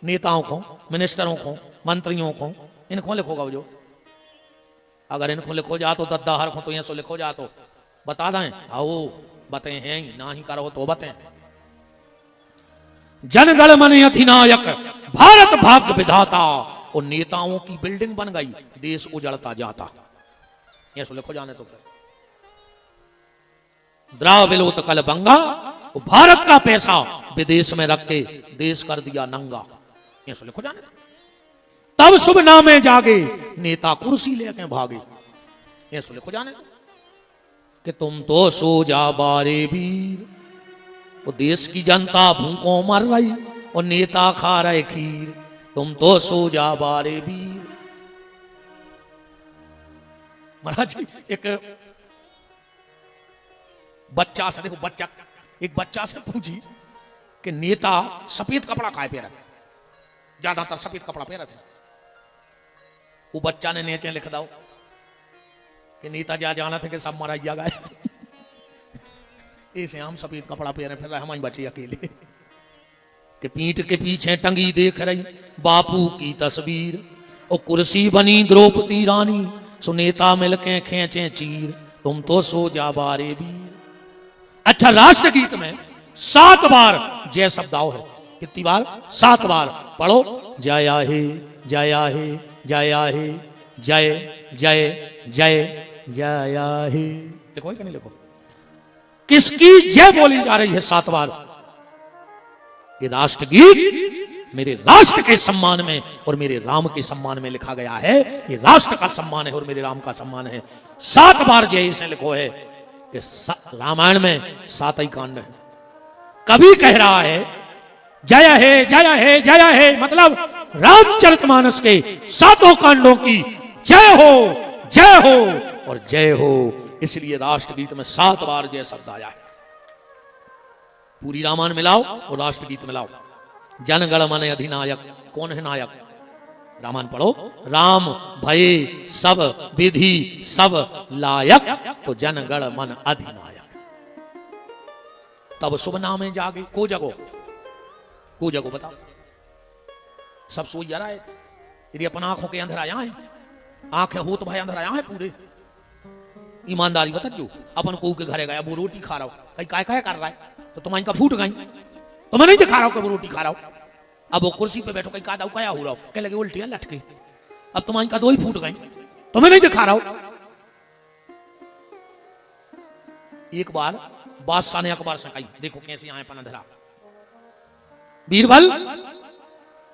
नेताओं को, मिनिस्टरों को, मंत्रियों को, इनको लिखोगा? जो अगर इनको लिखो जा तो दद्दाहर को तो ये सो लिखो जा तो बता दें, आओ बते हैं ना ही करो तो बतें। जनगण मन अधिनायक भारत भाग्य विधाता, और नेताओं की बिल्डिंग बन गई, देश उजड़ता जाता। ये सो लिखो जाने तो फिर द्राविलोत्कल बंगा, भारत का पैसा विदेश में रख के देश कर दिया नंगा। ये सो लिखो जाने। तब शुभ नामे जागे, नेता कुर्सी लेके भागे। ये सो लिखो जाने कि तुम तो सो जा बारे वीर, वो देश की जनता भूखों मर रही और नेता खा रहे खीर, तुम तो सो जा बारे वीर। महाराज एक बच्चा से, देखो बच्चा, एक बच्चा से पूछी कि नेता सफेद कपड़ा काहे पहना, ज्यादातर सफेद कपड़ा पहना थे। वो बच्चा ने नीचे लिख दो कि नेता जा जाना था कि सब मरा गए, ऐसे हम सफेद कपड़ा पहने फिर रहे, हमारी बच्ची अकेले कि पीठ के पीछे टंगी देख रही बापू की तस्वीर, और कुर्सी बनी द्रौपदी रानी, सो नेता मिलके खेचे चीर, तुम तो सो जा बारे वीर। अच्छा, राष्ट्र गीत में 7 बार जय शब्द आओ है। कितनी बार? 7 बार। पढ़ो, जया हे जया हे जया हे जय जय जय जया हे। लिखो कि नहीं लिखो? किसकी जय बोली जा रही है 7 बार? ये राष्ट्र गीत मेरे राष्ट्र के सम्मान में और मेरे राम के सम्मान में लिखा गया है। ये राष्ट्र का सम्मान है और मेरे राम का सम्मान है। 7 बार जय इसे लिखो है कि रामायण में 7 ही कांड है। कभी कह रहा है जय है जय है जय है, मतलब रामचरितमानस के 7 कांडों की जय हो और जय हो। इसलिए राष्ट्रगीत में 7 बार जय शब्द आया है। पूरी रामायण मिलाओ और राष्ट्रगीत मिलाओ। जनगण मन अधिनायक, कौन है नायक? रामायण पढ़ो, राम भये सब विधि सब लायक, तो जनगण मन अधिनायक। तब शुभ नामे जागे, को जगो बताओ। सब सोई जा रहा है, यदि अपना आंखों के अंधेरा यहाँ है, आंखें हो तो भाई अंधेरा यहाँ है पूरे। ईमानदारी बता दो, अपन को के घरे गया, वो रोटी खा रहा हो, कहीं काय काय कर रहा है, तो तुम्हारी का फूट गई, तो मैं नहीं दिखा रहा हूं कि वो रोटी खा रहा हूं। अब वो कुर्सी पे बैठो, कहीं का दाऊ क्या हो रहा हो, कह लगे उल्टियां लटके, अब तुम्हारी का 2 ही फूट गई, तो मैं नहीं दिखा रहा हूं। एक बार बादशाह ने अकबर से कही, देखो कैसे आए अपन अंधेरा। बीरबल,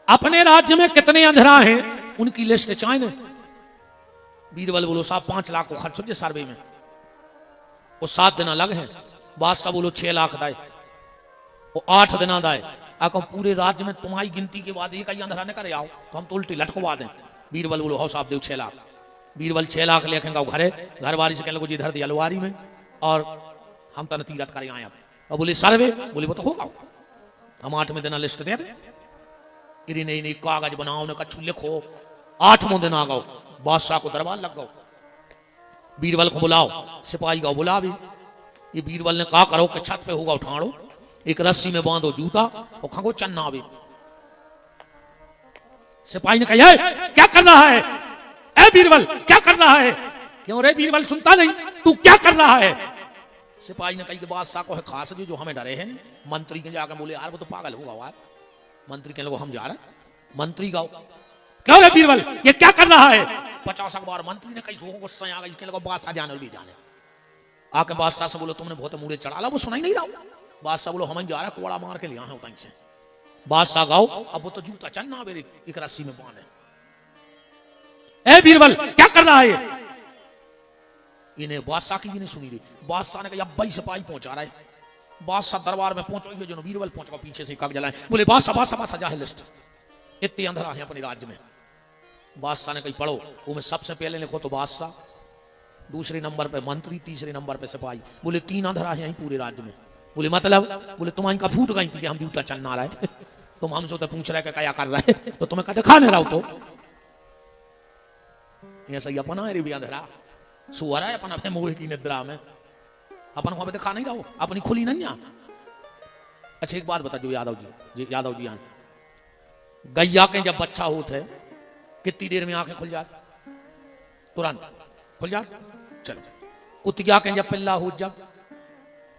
अपने राज्य में कितने अंधेरा हैं उनकी लिस्ट चाहिए। बीरबल बोलो साहब 5 लाख को खर्च हो सर्वे में, वो 7 दिन लग हैं। बादशाह बोलो 6 लाख दाए, वो 8 दिन दाए। आप पूरे राज्य में तुम्हारी गिनती के बाद एक ही अंधेरा न करे आओ तो हम तो उल्टी लटकवा दें। बीरबल बोलो हो साहब दो 6 लाख। बीरबल 6 लाख लेखेंगे घरे, घर वाली से कहने को इधर दी अलवारी में, और हम तन तीरथ करें आए। अब बोले सर्वे, बोले वो तो होगा। हम 8वें दिन लिस्ट दे इरी नहीं नहीं कागज बनाओ ने कछु लिखो। 8वां दिन आ गओ, बादशाह को दरबार लग गओ, बीरबल को बुलाओ, सिपाही गो बुला भी। ये बीरबल ने कहा करो कि छत पे होगा उठाड़ो, एक रस्सी में बांधो जूता और खंगो चन्ना भी। सिपाही ने कहा क्या कर रहा है ए बीरबल, क्या कर रहा है? क्यों रे बीरबल सुनता नहीं, तू क्या कर रहा है? सिपाही ने कही कि बादशाह को है खास जो हमें डरे हैं। मंत्री के जाकर बोले यार वो तो पागल होगा यार। मंत्री के लोग हम जा रहे, मंत्री गाओ क्यों रे बीरबल ये क्या कर रहा है? 50 बार मंत्री ने कही गुस्सा आ गई, लोग बादशाह जाने ले जाने। आके बादशाह से बोलो तुमने बहुत मुड़े चढ़ा ला, वो सुनाई नहीं रहा। बादशाह बोलो हम जा रहा कोड़ा मार के लिया है उतनी से। बादशाह गाओ अब वो तो जूता चन्ना मेरे एक रस्सी में बांधे। ए बीरबल क्या कर रहा है? इन्हें बादशाह की भी नहीं सुनी रही। बादशाह ने कहा अब भाई सिपाही पहुंचा रहा है। बादशाह दरबार में पहुंचो ही जो बीरबल पहुंच गया पीछे से कागज जलाए। बोले बादशाह बादशाह बादशाह जा है लिस्ट, इतने अंधरा है अपने राज्य में। बादशाह ने कही पढ़ो, वो में सबसे पहले लिखो तो बादशाह, दूसरे नंबर पे मंत्री, तीसरे नंबर पे सिपाही। बोले 3 अंधरा है पूरे राज्य में। बोले मतलब? बोले तुम्हारी का फूट गई थी कि हम जूता चलना रहा है, तुम हमसे तो पूछ रहे क्या कर रहे है, तो तुम्हें कहते खाने रहो। तो ऐसा ही अपना है भी अंधेरा सुअर है अपन अपने मोह की निद्रा में, अपन को दिखा नहीं रहो, अपनी खुली नहीं आ। अच्छा एक बात बता जो यादव जी यहाँ गैया के जब बच्चा होता है कितनी देर में आंखें खुल जाती? तुरंत खुल जाती। चलो उतिया के जब पिल्ला हो जब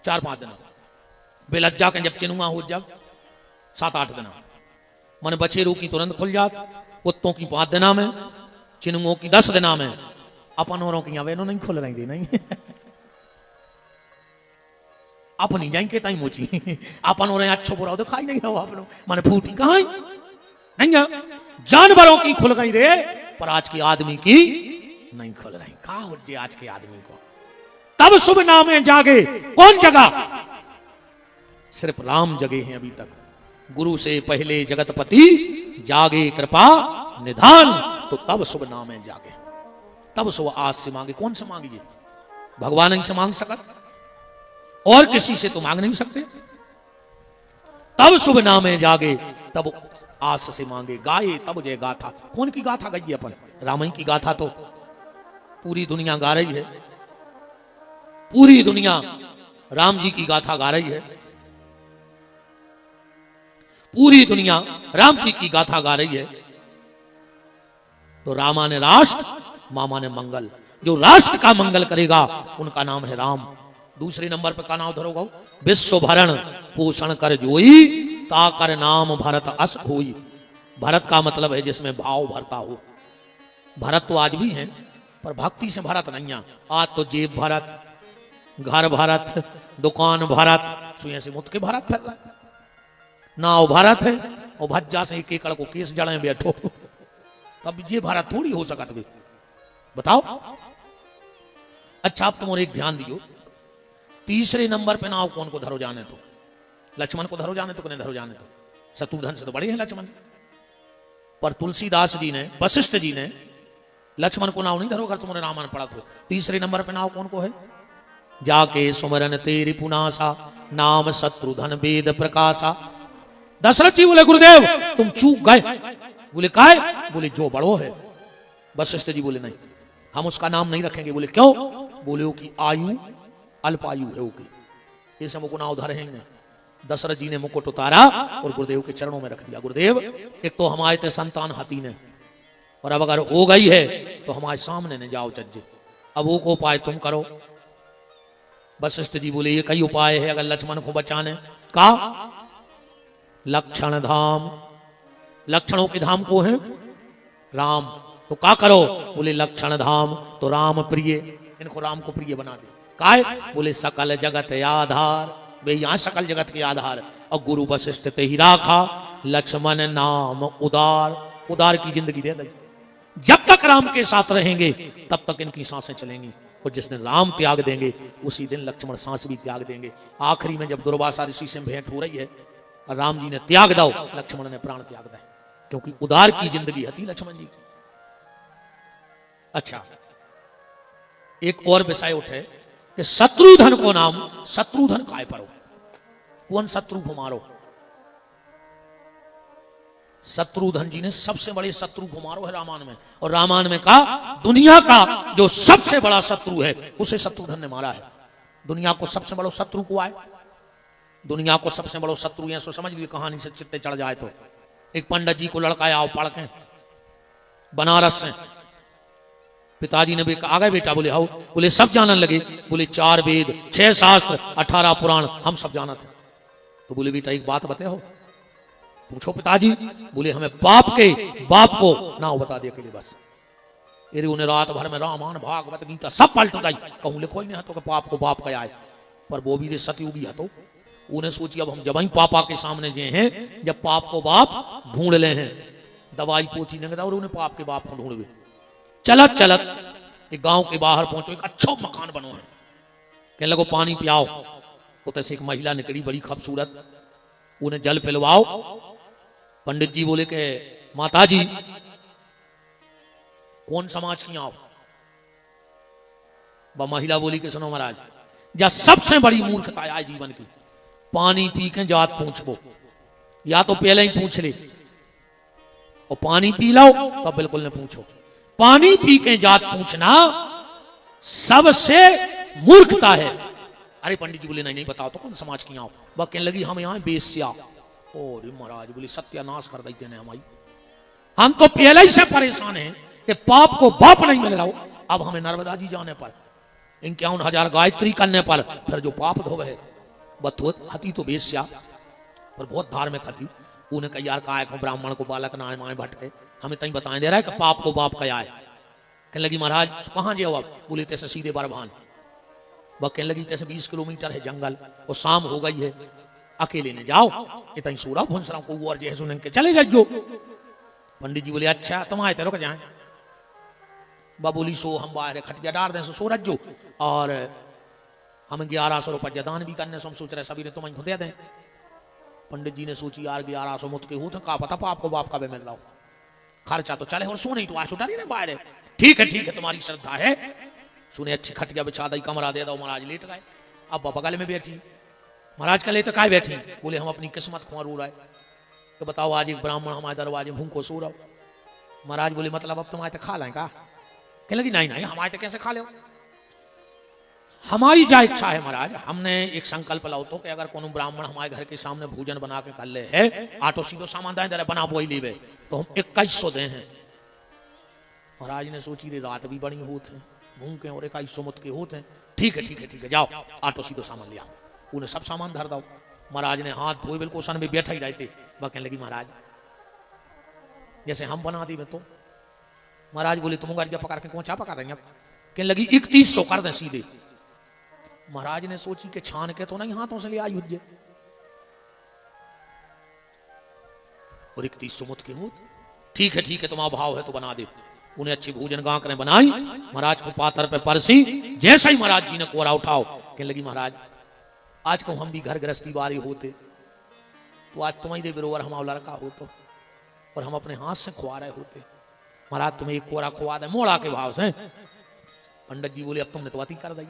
4-5 दिन, बेलज्जा के जब चिनुआ हो जब 7-8 दिन, मन बछेरों की तुरंत खुल जात, कुत्तों की 5 दिना में, चिनुओं की 10 दिना में, अपन औरों की अवेनो नहीं खुल रही नहीं अपनी जाएंगे ताई मोची अपन और अच्छो बुरा तो खाई नहीं हो अपनो मन फूटी कहाँ नहीं, जानवरों की खुल गई रे पर आज की आदमी की नहीं खुल रही। कहा हो जे आज के आदमी को तब शुभ नामे जागे। कौन जगा? सिर्फ राम जगे हैं अभी तक। गुरु से पहले जगतपति जागे कृपा निधान, तो तब शुभ नामे जागे, तब शुभ आज से मांगे। कौन से मांगिए? भगवान ही से मांग सकत, और किसी से तो मांग नहीं सकते। तब शुभ नामे जागे, तब आस से मांगे। गाये तब जय गाथा। कौन की गाथा गई अपन? राम की गाथा तो पूरी दुनिया गा रही है, पूरी दुनिया राम जी की गाथा गा रही है, पूरी दुनिया राम जी की गाथा गा रही है। तो रामा ने राष्ट्र, मामा ने मंगल। जो राष्ट्र का मंगल करेगा उनका नाम है राम। दूसरे नंबर पर का नाम धरोगा विश्व भरण पोषण कर जोई, ताकर नाम भरत अस खोई। भरत का मतलब है जिसमें भाव भरता हो। भरत तो आज भी है पर भक्ति से भरत नहीं है। आज तो जेब भरत, घर भरत, दुकान भरत, सुइया से मुत के भरत फिर रहा है। नाव भरत है और भज्जा से एक एकड़ को केस जड़े बैठो, तब ये भरत थोड़ी हो सकत भी बताओ। अच्छा आप तुम और एक ध्यान दियो, तीसरे नंबर पे नाव कौन को धरो जाने तो? लक्ष्मण को धरो जाने तो कने धरो जाने तो? शत्रुघ्न से तो बड़े हैं लक्ष्मण, पर तुलसीदास जी ने, वशिष्ठ जी ने लक्ष्मण को नाव नहीं धरो अगर तुमने रामायण पढ़ा तो। तीसरे नंबर पे नाव कौन को है? जाके सुमरन तेरी पुनासा, नाम शत्रुघ्न वेद प्रकाशा। दशरथ जी बोले गुरुदेव तुम चूक गए। बोले काय? बोले जो बड़ो है। वशिष्ठ जी बोले नहीं हम उसका नाम नहीं रखेंगे। बोले क्यों? बोले वो की आयु अल्पायु है, वो ये सब को नाव धरे हैं। दशरथ जी ने मुकुट उतारा और गुरुदेव के चरणों में रख दिया। गुरुदेव एक तो हमारे ते संतान हाथी ने, और अब अगर हो गई है तो हमारे सामने न जाओ चज्जे, अब वो को उपाय तुम करो। वशिष्ठ जी बोले ये कई उपाय है अगर लक्ष्मण को बचाने का। लक्षण धाम, लक्षणों के धाम को है राम, तो का करो? बोले लक्षण धाम तो राम प्रिय, इनको राम को प्रिय बना दे। काय? बोले सकल जगत आधार, वे यहां सकल जगत के आधार। और गुरु वशिष्ठ ते ही राखा, लक्ष्मण नाम उदार। उदार की जिंदगी दे दी। जब तक राम के साथ रहेंगे तब तक इनकी सांसें चलेंगी, और जिस दिन राम त्याग देंगे उसी दिन लक्ष्मण सांस भी त्याग देंगे। आखिरी में जब दुर्वासा ऋषि से भेंट हो रही है और राम जी ने त्याग दो, लक्ष्मण ने प्राण त्याग दे, क्योंकि उदार की जिंदगी हती लक्ष्मण जी की। अच्छा एक और विषय उठे कि शत्रुधन को नाम, शत्रुधन काय परो? कौन शत्रु को मारो? शत्रुधन जी ने सबसे बड़े शत्रु को मारो है रामायण में, और रामायण में कहा दुनिया का जो सबसे बड़ा शत्रु है उसे शत्रुधन ने मारा है। दुनिया को सबसे बड़ा शत्रु को आए, दुनिया को सबसे बड़ा शत्रु है, सो समझ लीजिए कहानी से चित्ते चढ़ जाए तो। एक पंडित जी को लड़का आओ पढ़ के बनारस से, पिताजी ने भी आ गए बेटा, बोले आओ, बोले सब जानने लगे, बोले 4 वेद 6 शास्त्र 18 पुराण हम सब जाना थे। तो बोले बेटा एक बात बताओ, पूछो पिताजी। बोले हमें बाप के बाप को ना बता दिया के लिए बस। अरे उन्हें रात भर में रामायण भागवत गीता सब पलट गई, कहूँ लिखो ही नहीं हतो कि बाप को बाप कया है, पर वो भी सतयुगी हतो। उन्हें सोची अब हम जब ही पापा के सामने जे हैं, जब पाप को बाप ढूंढ ले हैं, दवाई पोथी नहीं और उन्हें पाप के बाप को ढूंढ। चलत चलत एक गांव के बाहर पहुंचो, एक अच्छा मकान बनो है, कहने लगो पानी पियाओ। उतर से एक महिला निकली बड़ी खूबसूरत, उन्हें जल पिलवाओ। पंडित जी बोले के माता जी कौन समाज की आओ? वह महिला बोली कि सुनो महाराज, जा सबसे बड़ी मूर्खता है जीवन की, पानी पी के जात पूछो, या तो पहले ही पूछ ले और पानी पी लो तब बिल्कुल न पूछो। पानी पी के जात पूछना सबसे मूर्खता है। अरे पंडित जी बोले नहीं नहीं बताओ तो कौन समाज की आओ? वह कहने लगी हम यहाँ बेस्या। और महाराज बोले सत्यानाश कर देते हैं हमारी, हम तो पहले ही से परेशान हैं कि पाप को बाप नहीं मिल रहा हो, अब हमें नर्मदा जी जाने पर, इन 51,000 गायत्री करने पर फिर जो पाप धोवे है। हती तो बेस्या पर बहुत धार्मिक हती। उन्हें कहा यार काय को ब्राह्मण को बालक नाय माए भटके, हमें तई बताएं दे रहा है कि पाप को बाप कया है। कहने लगी महाराज कहाँ जाओ आप? बोले तैसे सीधे बरभान। वह कहने लगी तैसे 20 किलोमीटर है जंगल, और शाम हो गई है, अकेले ने जाओ, इतनी सूरा भुंसरा को और जैसे सुन के चले जाइयो। पंडित जी बोले अच्छा तुम आए रुक जाए। बोली सो हम बाहर खटिया डाल दें सो रज्जो, और हम 1100 रुपये दान भी करने से हम सोच रहे सभी ने तुम्हें दे दें। पंडित जी ने सोची यार 1100 मुत के हो तो का पता पाप को बाप का भी मिल रहा हो, खर्चा तो चले और सो नहीं तो आशो डाली ना बाहर। ठीक है तुम्हारी श्रद्धा है। सुने अच्छी खटिया बिछा दी, कमरा दे दो। महाराज लेट गए। अब बगल में बैठी, महाराज का ले तो काय बैठी? बोले हम अपनी किस्मत खुआ रो रहा है, तो बताओ आज एक ब्राह्मण हमारे दरवाजे भूखो सो रहा हो। महाराज बोले मतलब अब तुम आए तो खा लें का? कहने लगी नहीं नहीं हम आए तो कैसे खा ले, हमारी जा इच्छा है महाराज। हमने एक संकल्प लाओ तो कि अगर कोनो ब्राह्मण हमारे घर के सामने भोजन बना के कर ले है, आटो सीधो सामान दाए दे बना वही लेवे, तो हम 2100 दे हैं। महाराज ने सोची रे रात भी बड़ी होते हैं, भूखे और 2100 मुत के होते हैं। ठीक है जाओ आटो सीधो सामान लिया। उन्हें सब सामान धर दो। महाराज ने हाथ धोए बिल्कुल सन में बैठा ही रहते। वह कहने लगी महाराज जैसे हम बना दी तो। महाराज बोले तुम गाड़िया पकड़ के कौन चा पकड़ रहे हैं? कहने लगी 3100 कर दे सीधे। महाराज ने सोची कि छान के तो नहीं हाथों से ले आई हुज्जे, और 3100 मुत के हो। ठीक है तुम्हारा भाव है तो बना दे। उन्हें अच्छी भोजन गांक ने बनाई, महाराज को पातर पे परसी। जैसे ही महाराज जी ने कोरा उठाओ, कहने लगी महाराज आज को हम भी घर गृहस्थी वाले होते तो आज तुम्हारी दे बिरोवर हमारा लड़का हो तो, और हम अपने हाथ से खुआ रहे होते। महाराज तुम्हें एक कोरा खुआ दे मोड़ा के भाव से। पंडित जी बोले अब तुमने तो अति कर दी।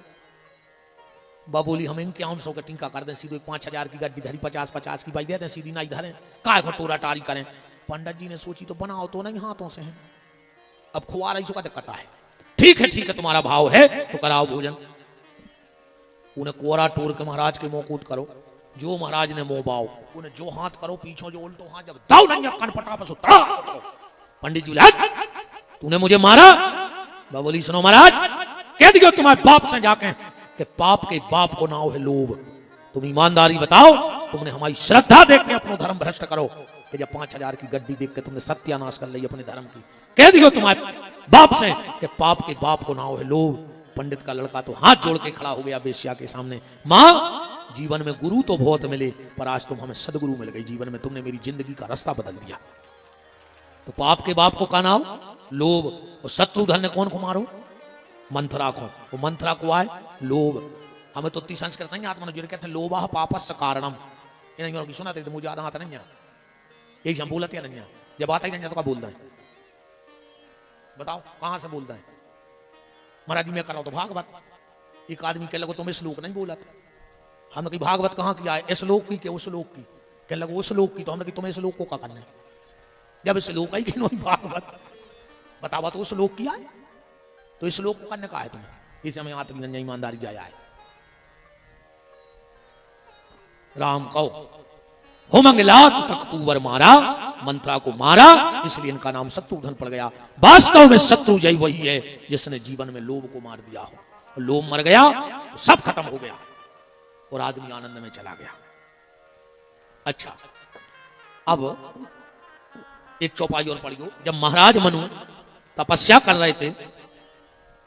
बोली हम इनके 100 का टीका कर दें, सीधे 5000 की गड्डी धरी 50-50 की बाई दे दें, सीधी नहीं धरें, काय टोरा टारी करें। पंडित जी ने सोची तो बनाओ तो नहीं हाथों से है, अब खुआ रही सो का दिक्कत है। ठीक है तुम्हारा भाव है तो कराओ भोजन। उन्हें कोरा टोर के महाराज के मुंह कूद करो, जो महाराज ने मुंह बाओ उन्हें जो हाथ करो पीछो जो उल्टो हाथ जब दाऊ नहीं कनपटा बस पंडित जी तूने मुझे मारा। बोली सुनो महाराज कह दियो तुम्हारे बाप से जाके कि पाप के बाप को नाव है लोभ। तुम ईमानदारी बताओ, तुमने हमारी श्रद्धा देख के अपना धर्म भ्रष्ट करो कि जब 5000 की गड्डी देख के तुमने सत्यानाश कर ली अपने धर्म की। कह दियो तुम्हारे बाप से कि पाप के बाप को नाव है लोभ। पंडित का लड़का तो हाथ जोड़ के खड़ा हो गया बेश्या के सामने। माँ जीवन में गुरु तो बहुत मिले, पर आज तुम हमें सदगुरु मिल गई, जीवन में तुमने मेरी जिंदगी का रास्ता बदल दिया। तो पाप के बाप को का नाम लोभ। और शत्रुधन ने कौन को मारो? मंथरा को। वो मंथरा को आए लोभ। हमें तो इतनी संस्कृत नहीं आत्मा जो कहते हैं लोभा पापस्य कारणम। इन्हें सुना थे मुझे ज्यादा आता नहीं है, यही हम बोलते हैं नहीं, जब आता ही नहीं तो क्या बोलता है? बताओ कहां से बोलता है? महाराज जी मैं कर रहा हूं तो भागवत। एक आदमी कह लगो तुम इस श्लोक नहीं बोला था। हमने कही भागवत कहां किया है? इस श्लोक की के उस श्लोक की? कह लगो उस श्लोक की, तो हमने कही तुम्हें इस श्लोक को क्या करना है? जब श्लोक ही कि भागवत बतावा तो श्लोक किया है, तो इस श्लोक को करने का है तुम्हें, इस समय आत्मनिंदा ईमानदारी जाया है। राम कहो हो मंगलात तक कुंवर मारा, मंत्रा को मारा, इसलिए इनका नाम शत्रुघ्न पड़ गया। वास्तव में शत्रु जय वही है जिसने जीवन में लोभ को मार दिया हो। लोभ मर गया तो सब खत्म हो गया और आदमी आनंद में चला गया। अच्छा, अब एक चौपाई और पढ़ियो। जब महाराज मनु तपस्या कर रहे थे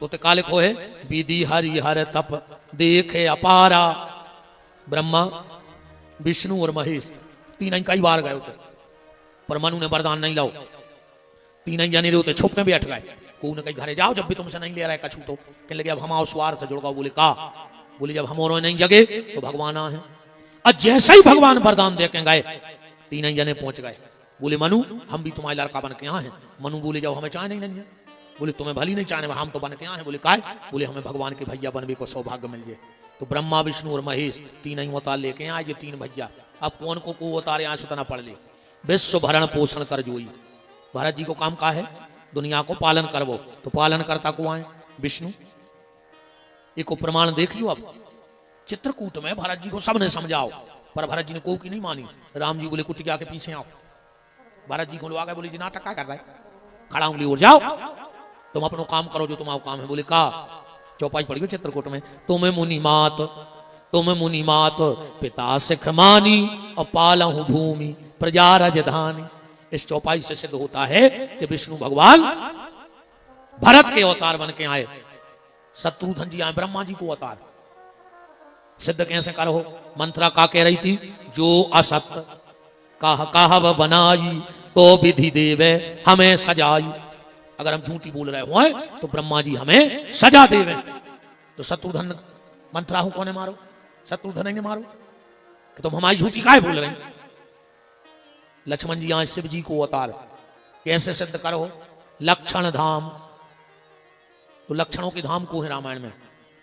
तो कालिक हो है विधि हरि हर तप देखे अपारा। ब्रह्मा विष्णु और महेश तीन कई बार गए होते, पर मनु ने वरदान नहीं लाओ। तीन जाने रहे होते छुप में बैठ गए। को ने कहीं घरे जाओ, जब भी तुमसे नहीं ले रहा है कछू तो कहने लगे अब हम आओ स्वार्थ जुड़गाओ। बोले का? बोले जब हम और नहीं जगे तो भगवान आ है। और जैसे ही भगवान वरदान दे के गए तीन जने पहुंच गए। बोले मनु हम भी तुम्हारे लड़का बन के यहाँ हैं। मनु बोले जाओ हमें चाय नहीं है। बोले तुम्हें भली नहीं चाहने, हम तो बन के यहाँ हैं। बोले काय? बोले हमें भगवान के भैया बनने को सौभाग्य मिल जाए। तो ब्रह्मा विष्णु और महेश तीन ही अवतार लेके आए। ये तीन भैया अब कौन को अवतार यहाँ सुतना पड़ ले। विश्व भरण पोषण कर जोई। भरत जी को काम का है दुनिया को पालन करवो, तो पालन करता को आए विष्णु। एक प्रमाण देख लियो। अब चित्रकूट में भरत जी को सबने समझाओ, पर भरत जी ने को की नहीं मानी। राम जी बोले कुटिया के पीछे आओ। भरत जी को लोग आ गए। बोले जी नाटक क्या कर रहा है, खड़ा उंगली उड़ जाओ, तुम अपनो काम करो जो तुम्हारा काम है। बोले का? चौपाई पड़ी चित्रकूट में। तुम्हें मुनि मात पिता सिख मानी और पालहु भूमि प्रजा राजधानी। इस चौपाई से सिद्ध होता है कि विष्णु भगवान भरत के अवतार बन के आए, शत्रुघ्न जी आए ब्रह्मा जी को अवतार। सिद्ध कैसे करो? मंत्रा का कह रही थी जो असत कहा बनाई तो विधि देवे हमें सजाई। अगर हम झूठी बोल रहे हो तो ब्रह्मा जी हमें सजा देवे। तो शत्रुघ्न मंत्रा हूं कौन मारो? शत्रुघ्न ने मारो कि तुम हमारी झूठी काहे बोल रहे हैं। लक्ष्मण जी आए शिव जी को अवतार। कैसे सिद्ध करो? लक्षण धाम। तो लक्षणों के धाम को है रामायण में।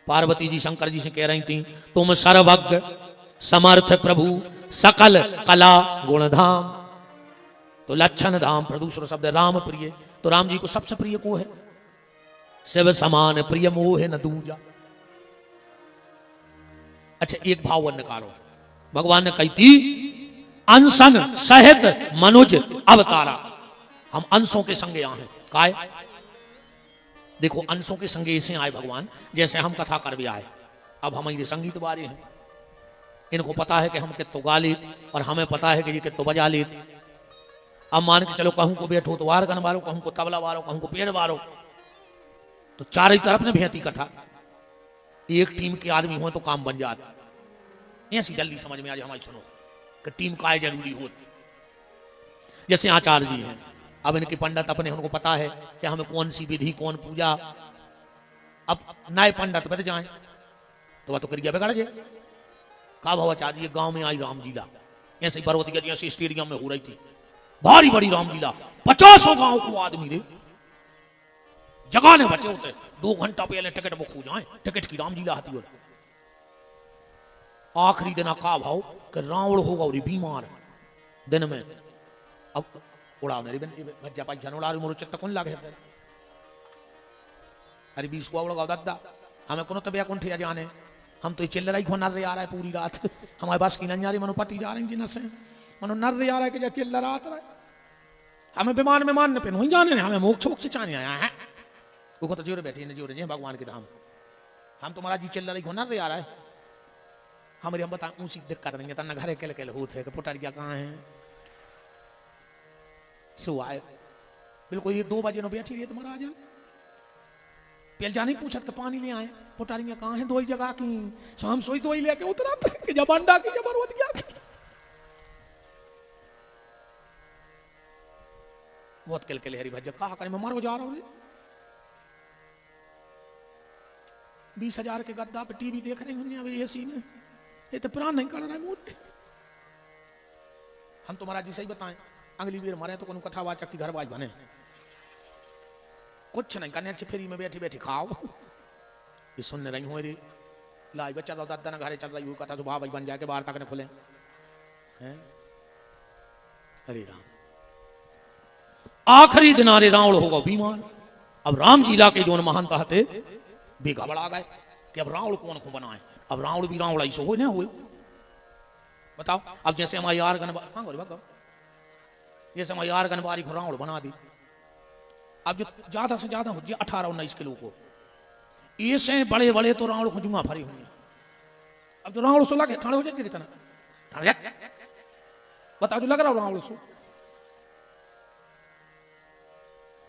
पार्वती जी शंकर जी से कह रही थी तुम सर्वज्ञ समर्थ प्रभु सकल कला गुण धाम। तो लक्षण धाम प्रदूषण शब्द राम प्रिय। तो राम जी को सबसे प्रिय को है शिव समान प्रिय मोह न दूजा। अच्छा, एक भाव निकालो। भगवान ने कही थी अंशन सहित मनुज अवतारा। हम अंशों के संगे आए हैं। काय? देखो अंशों के संगे ऐसे आए भगवान जैसे हम कथा कर भी आए। अब हम ये संगीत वाले हैं, इनको पता है कि हम कितो गा लेत और हमें पता है कि ये कितो बजा लेत। अब मान के चलो कहूं को बैठो तो वार गन वारो, कहूं को तबला वारो, कहूं को पेड़ वारो, तो चारों तरफ ने भेती कथा। एक टीम के आदमी हो तो काम बन जाता। ऐसी जल्दी समझ में आ जाए हमारी सुनो कि टीम का जरूरी हो। जैसे आचार्य जी हैं, अब इनके पंडित अपने उनको पता है कि हमें कौन सी विधि कौन पूजा। अब नए पंडित बैठ जाए तो वह तो करिया बिगड़ जाए। का भाव आचार्य जी गांव में आई रामलीला, ऐसे ही पर्वती जैसे स्टेडियम में हो रही थी भारी बड़ी रामलीला। 50 गांव को आदमी रे जगाने बचे होते। 2 घंटा पहले टिकट बुक हो जाए, टिकट की रामलीला आती हो। आखिरी दिन का भाव कि रावण होगा और बीमार दिन में। अब उड़ा मेरी भज्जा पैसा उड़ा मोर चित्त कौन लागे। अरे 20 को उड़ा दादा हमें कोनो तबिया कौन ठिया जाने। हम तो चिल्ल रही नर रे आ रहा है पूरी रात। हमारे पास की नंजारी मनो पट्टी जा रही जिन से मनो नर रे आ रहा है कि चिल्ल रात रहा है। हमें विमान में मान पे जाने हमें मोक्ष मोक्ष चाने आया है। वो तो जोरे बैठे जोरे जी भगवान के धाम। हम तुम्हारा जी चिल्ल रही नर रे आ रहा है। हमारी हम बता ऊंची दिक्कत नहीं है तना घरे केले केले होते पुटरिया कहाँ है सो आए। बिल्कुल ये 2 बजे नो बैठी रही तुम्हारा आज पेल जाने पूछत के पानी ले आए। पुटारियां कहाँ है? 2 ही जगह की। सो हम सोई 2 ही लेके उतरा कि जब अंडा की जबरदस्त गया बहुत केल केले हरी भज्जा कहा करे मैं मारो जा रहा हूँ। 20,000 के गद्दा पे टीवी देख रहे हैं अभी एसी में। ये तो प्राण नहीं कर रहा है मुझे। हम तो महाराज जी सही बताएं अगली बार मरे तो कथा वाचक की घरवाज बने कुछ नहीं करने फ्री में बैठी बैठी खाओ। ये सुनने रही हो रे लाई बच्चा रहा दादा ना घरे चल रही हुई कथा सुबह भाई बन जाके बाहर तक न खुले हैं। हरे राम आखिरी दिनारे रावण होगा बीमार। अब राम जी ला के जो महानता थे वे घबरा गए कि अब रावण कौन को बनाए। अब रावण भी रावण ऐसे हो ना हुए। बताओ, अब जैसे हमारे यार जैसे हमारे यार गनबारी को रावण बना दी। अब जो ज्यादा से ज्यादा हो जाए 18-19 किलो को, ऐसे बड़े बड़े तो रावण को जुआ भरे होंगे। अब जो रावण सो लगे ठाणे हो जाए इतना, बताओ जो लग रहा हो रावण सो,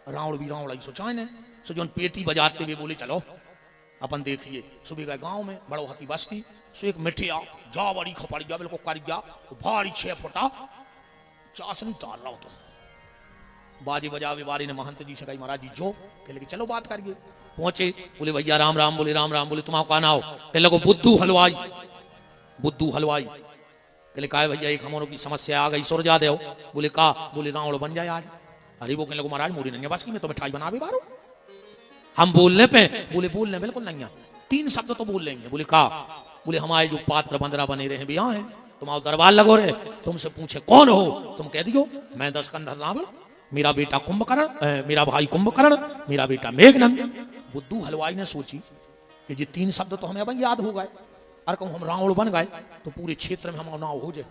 रावण भी रावण ऐसो चाहे सो जो पेटी बजाते हुए बोले चलो अपन देखिए। सुबह गए गांव में बड़ो हकी बस्ती सो एक मिठिया जा बड़ी खपड़ी जा बिल्कुल कर गया भारी 6 फुटा चाशनी तार रहा हो तुम। बाजे बजावे बारी ने महंत जी से कही महाराज जी जो कह लगे चलो बात करिए। पहुंचे, बोले भैया राम राम, बोले राम राम, बोले तुम्हारा कहा नाम? कह लगो बुद्धू हलवाई। बुद्धू हलवाई कहले का भैया एक हमारों की समस्या आ गई, सुरजा दे। बोले का? बोले रावण बन जाए आज। अरे वो कहने लगो महाराज मोरी नहीं बस की मैं तो मिठाई बना भी बारो। हम बोलने पे? बोले बोलने बिल्कुल नहीं, 3 शब्द तो बोल लेंगे। बोले का? बोले हमारे जो पात्र बंदरा बने रहे भी यहाँ है, तुम्हारा दरबार लगो रहे, तुमसे पूछे कौन हो, तुम कह दियो मैं दशकंधर रावण, मेरा बेटा कुंभकर्ण, मेरा भाई कुंभकर्ण, मेरा बेटा मेघनंद। बुद्धू हलवाई ने सोची कि ये 3 शब्द तो हमें अब याद हो गए, और कहूँ हम रावण बन गए तो पूरे क्षेत्र में हम नाव हो जाए।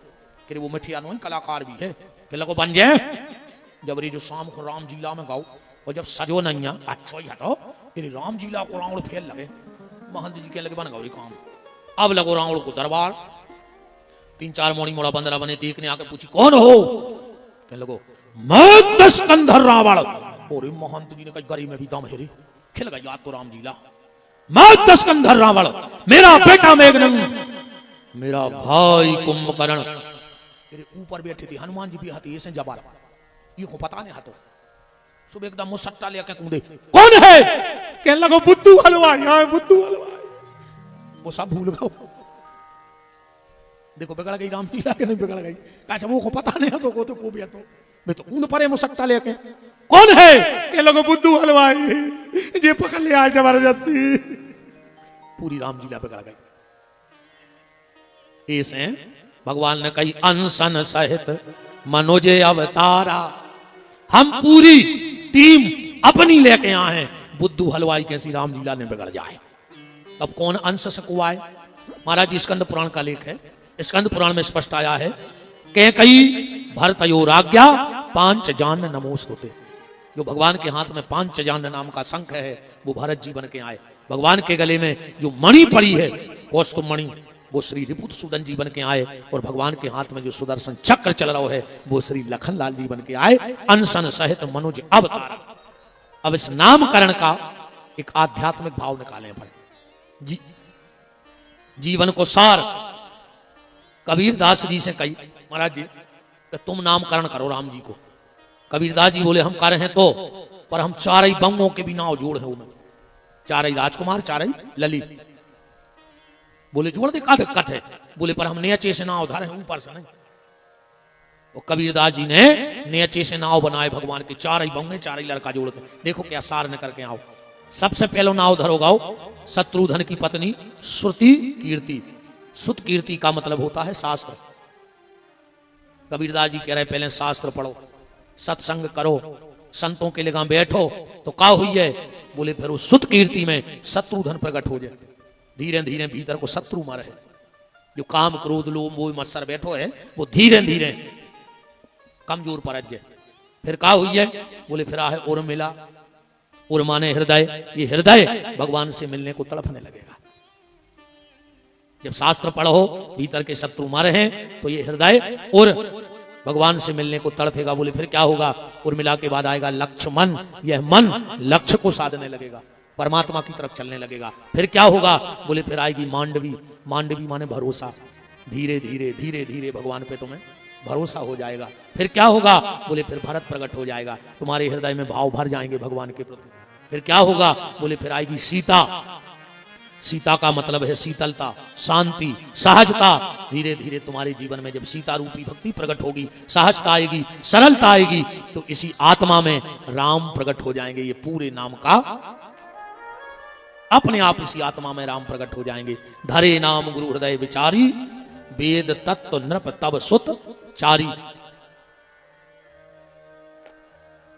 कि वो मिठिया नो कलाकार भी है कि लगो बन जाए। जब रे जो शाम को राम जीला में गाओ और जब सजो नहीं अच्छा ही हटो तेरे राम जीला को रावण फेल लगे। महंत जी के लगे बन गौरी काम। अब लगो रावण को दरबार, 3-4 मोड़ी मोड़ा बंदरा बने देखने आके पूछी कौन हो? कह लगो मैं दशकंधर रावण। और महंत जी ने कहा गरी में भी दम हेरी, खिल गई याद तो राम जीला। मैं दशकंधर रावण, मेरा बेटा मेघनंद, मेरा भाई कुंभकर्ण। तेरे ऊपर बैठे थे हनुमान जी भी हाथी ऐसे जबार, ये को पता नहीं हाथों। सुबह एकदम मुसट्टा लेके कूदे कौन है? कहने लगो बुद्धू हलवाई। हाँ बुद्धू हलवाई। वो सब भूल गए। देखो बिगड़ गई राम जी लाके नहीं बिगड़ गई, कैसे वो को पता नहीं हाथों को भी हाथों मैं तो कूद परे मुसट्टा लेके कौन है? कहने लगो बुद्धू हलवाई। जे पकड़ लिया जबरदस्ती, पूरी राम जी ला बिगड़ गई। ऐसे भगवान ने कही अनशन सहित मनोजे अवतारा, हम पूरी टीम अपनी लेके आए हैं, बुद्धू हलवाई कैसी राम जीला ने बिगड़ जाए। अब कौन अंश से को आए? महाराज स्कंद पुराण का लेख है, स्कंद पुराण में स्पष्ट आया है कि कई भरतयो राज्ञा 5 जान नमोस्तुते। जो भगवान के हाथ में 5 जान नाम का शंख है वो भरत जी बन के आए। भगवान के गले में जो मणि पड़ी है कौस्तुभ मणि, वो श्री रिपुत सूदन जी बन के आए। और भगवान के हाथ में जो सुदर्शन चक्र चल रहा है वो श्री लखन लाल जी बन के आए। अनशन सहित मनोज अवतार। अब इस नामकरण का एक आध्यात्मिक भाव निकाले पर जीवन को सार कबीरदास जी से कही महाराज जी तुम नामकरण करो राम जी को। कबीरदास जी बोले हम कर हैं तो, पर हम 4 बंगों के भी नाव जोड़ है उनमें, 4 राजकुमार 4 ललित। बोले जोड़ दे का दिक्कत है? बोले पर हम नीचे से नाव उधारे ऊपर से नहीं। और कबीरदास जी ने नीचे से नाव बनाए भगवान के, 4 बंगे 4 लड़का जोड़ के। देखो क्या सार ने करके आओ। सबसे पहले नाव धरो गाओ शत्रुधन की पत्नी श्रुति कीर्ति। सुत कीर्ति का मतलब होता है शास्त्र। कबीरदास जी कह रहे पहले शास्त्र पढ़ो, सत्संग करो, संतों के लिए बैठो तो का हुई है? बोले फिर उस सुत कीर्ति में शत्रुधन प्रकट हो जाए। धीरे धीरे भीतर को शत्रु मर है, जो काम क्रोध लोभ मोह मत्सर बैठो है वो धीरे धीरे कमजोर पड़त जाए। फिर का हुई है? बोले फिर आहे और मिला। और माने हृदय, ये हृदय भगवान से मिलने को तड़पने लगेगा। जब शास्त्र पढ़ो भीतर के शत्रु मर हैं तो ये हृदय और भगवान से मिलने को तड़पेगा। बोले फिर क्या होगा? और मिला के बाद आएगा लक्ष्य मन। यह मन लक्ष्य को साधने लगेगा, परमात्मा की तरफ चलने लगेगा। फिर क्या होगा? बोले फिर आएगी मांडवी। मांडवी माने भरोसा। धीरे धीरे धीरे धीरे भगवान पे तुम्हें भरोसा हो जाएगा। फिर क्या होगा? बोले फिर भरत प्रकट हो जाएगा, तुम्हारे हृदय में भाव भर जाएंगे भगवान के प्रति। फिर क्या होगा? बोले फिर आएगी सीता। सीता का मतलब है शीतलता, शांति, सहजता। धीरे धीरे तुम्हारे जीवन में जब सीता रूपी भक्ति प्रकट होगी, सहजता आएगी, सरलता आएगी, तो इसी आत्मा में राम प्रकट हो जाएंगे। ये पूरे नाम का अपने आप इसी आत्मा में राम प्रकट हो जाएंगे। धरे नाम गुरु हृदय विचारी, वेद तत्व नृप तब सुत चारी।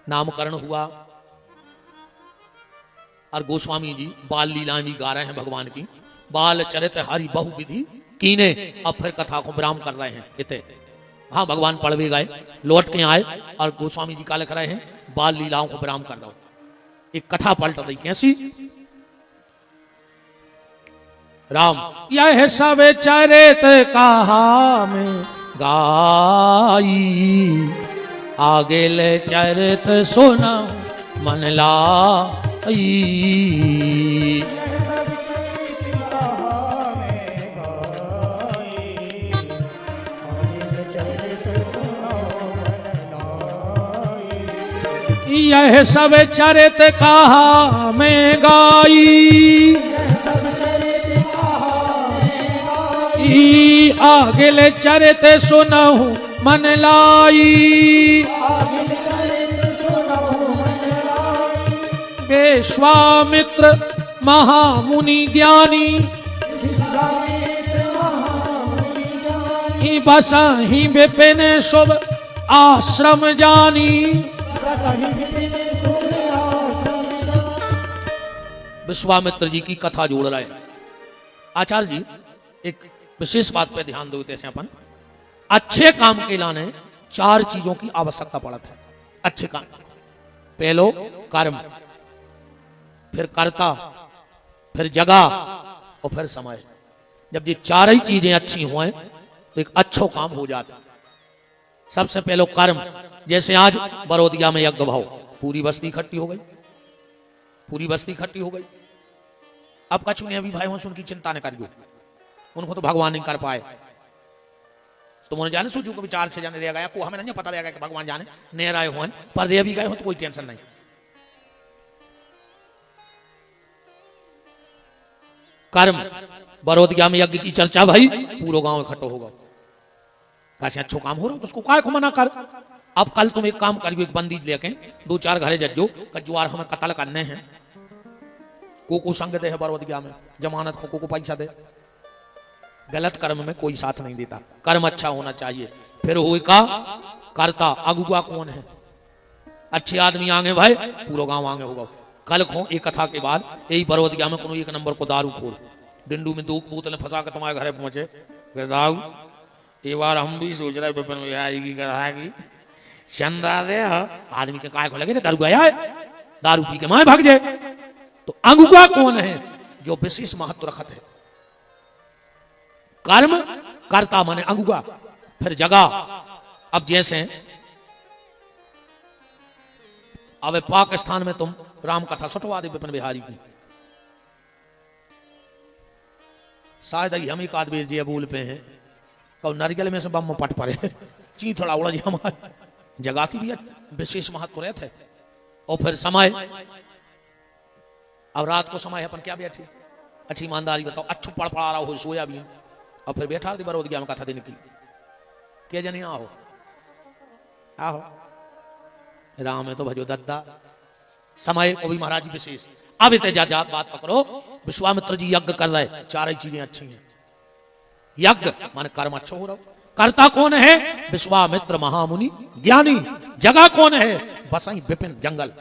नामकरण हुआ और गोस्वामी जी बाल लीलाएं भी गा रहे हैं भगवान की। बाल चरित हरि बहु विधि कीने, अब फिर कथा को विराम कर रहे हैं इते। हाँ, भगवान पढ़ भी गए, लौट के आए और गोस्वामी जी का लिख रहे हैं बाल लीलाओं को विराम कर दो। एक कथा पलट गई कैसी? राम यह सब चरित कहा में गाई, आगे ले चरित सुना मन लाई। यह सब चरित कहा में गाई, आगे चरित सुनहु मन लाई। विश्वामित्र महामुनि ज्ञानी, बसहि विपिन शुभ आश्रम जानी। विश्वामित्र जी की कथा जोड़ रहे हैं आचार्य जी। एक विशेष बात पे ध्यान दो जैसे अपन अच्छे काम के लाने 4 चीजों की आवश्यकता पड़त है। अच्छे काम, पहलो कर्म, फिर कर्ता, फिर जगह और फिर समय। जब ये 4 ही चीजें अच्छी हुए तो एक अच्छो काम हो जाता। सबसे पहले कर्म, जैसे आज बरोदिया में यज्ञ भाव, पूरी बस्ती इकट्ठी हो गई, पूरी बस्ती इकट्ठी हो गई। अब कछु ने अभी भाई उनकी चिंता न करियो, उनको तो भगवान नहीं कर पाए। तो उन्होंने जाने सोचो कभी 4 से जाने रह गया को हमें नहीं पता रहेगा कि भगवान जाने नहीं आए हुए पर रह भी गए हो तो कोई टेंशन नहीं। कर्म, बरोदिया में यज्ञ की चर्चा भाई, पूरा गांव इकट्ठो होगा। कैसे अच्छो काम हो रहा तो उसको काय को मना कर। अब कल तुम एक काम करियो, एक बंदी लेके 2-4 घरे जज्जो कजुआर हमें कत्ल करने हैं, को संग दे है बरोदिया में, जमानत को पैसा दे। गलत कर्म में कोई साथ नहीं देता, कर्म अच्छा होना चाहिए। फिर हुई का करता, अगुआ कौन है? अच्छे आदमी आगे भाई, पूरा गांव आगे होगा। कल खो एक कथा के बाद यही बरोदिया में कोनो 1 नंबर को दारू खोर डिंडू में 2 बोतलें फंसा कर तुम्हारे घरे पहुंचे। दाऊ एक बार हम भी सोच रहे विपिन बिहारी की कथा की चंदा दे, आदमी के काय को लगे दारू गया है, दारू पी के माए भाग जाए। तो अगुआ कौन है? जो विशेष महत्व रखत है। कर्म कर्ता माने अगुआ, फिर जगह। अब जैसे अब पाकिस्तान में तुम राम कथा सुटवा दे विपिन बिहारी की, शायद हम एक आदमी जी बोल पे हैं तो नारियल में से बम पट पड़े ची थोड़ा उड़ा जी हमारे जगह की भी विशेष महत्व रहते। और फिर समय, अब रात को समय अपन क्या बैठे, अच्छी ईमानदारी बताओ, अच्छो पड़ पड़ा रहा हो, सोया भी और फिर बैठा दी बरोदिया में कथा दिन की क्या जने आहो आहो राम है तो भजो दद्दा। समय को भी महाराज विशेष। अब इतने जा बात पकड़ो, विश्वामित्र जी यज्ञ कर रहे, 4 ही चीजें अच्छी हैं। यज्ञ माने कर्म अच्छा हो रहा। कर्ता कौन है? विश्वामित्र महामुनि ज्ञानी। जगह कौन है? बसई विपिन जंगल।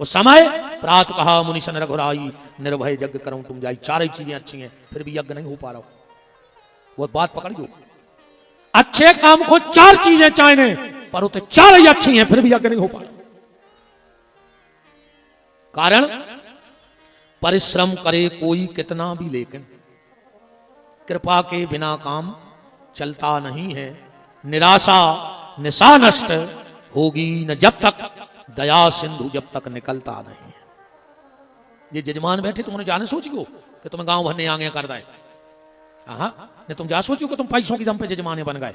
उस समय प्रात कहा मुनि सन रघुराई, निर्भय यज्ञ करूं तुम जाई। 4 ही चीजें अच्छी हैं, फिर भी यज्ञ नहीं हो पा रहा। वो बात पकड़ियो, अच्छे काम को 4 चीजें चाहिए पर उतने 4 ही अच्छी हैं, फिर भी यज्ञ नहीं हो पा रहा। कारण परिश्रम करे कोई कितना भी, लेकिन कृपा के बिना काम चलता नहीं है। निराशा निशा नष्ट होगी न जब तक, दया सिंधु जब तक निकलता नहीं है। ये जजमान बैठे तुमने जाने सोचियो कि तुम्हें गांव भरने आगे कर दे। हाँ, ने तुम जा सोचियो कि तुम पैसों की दम पे जजमाने बन गए,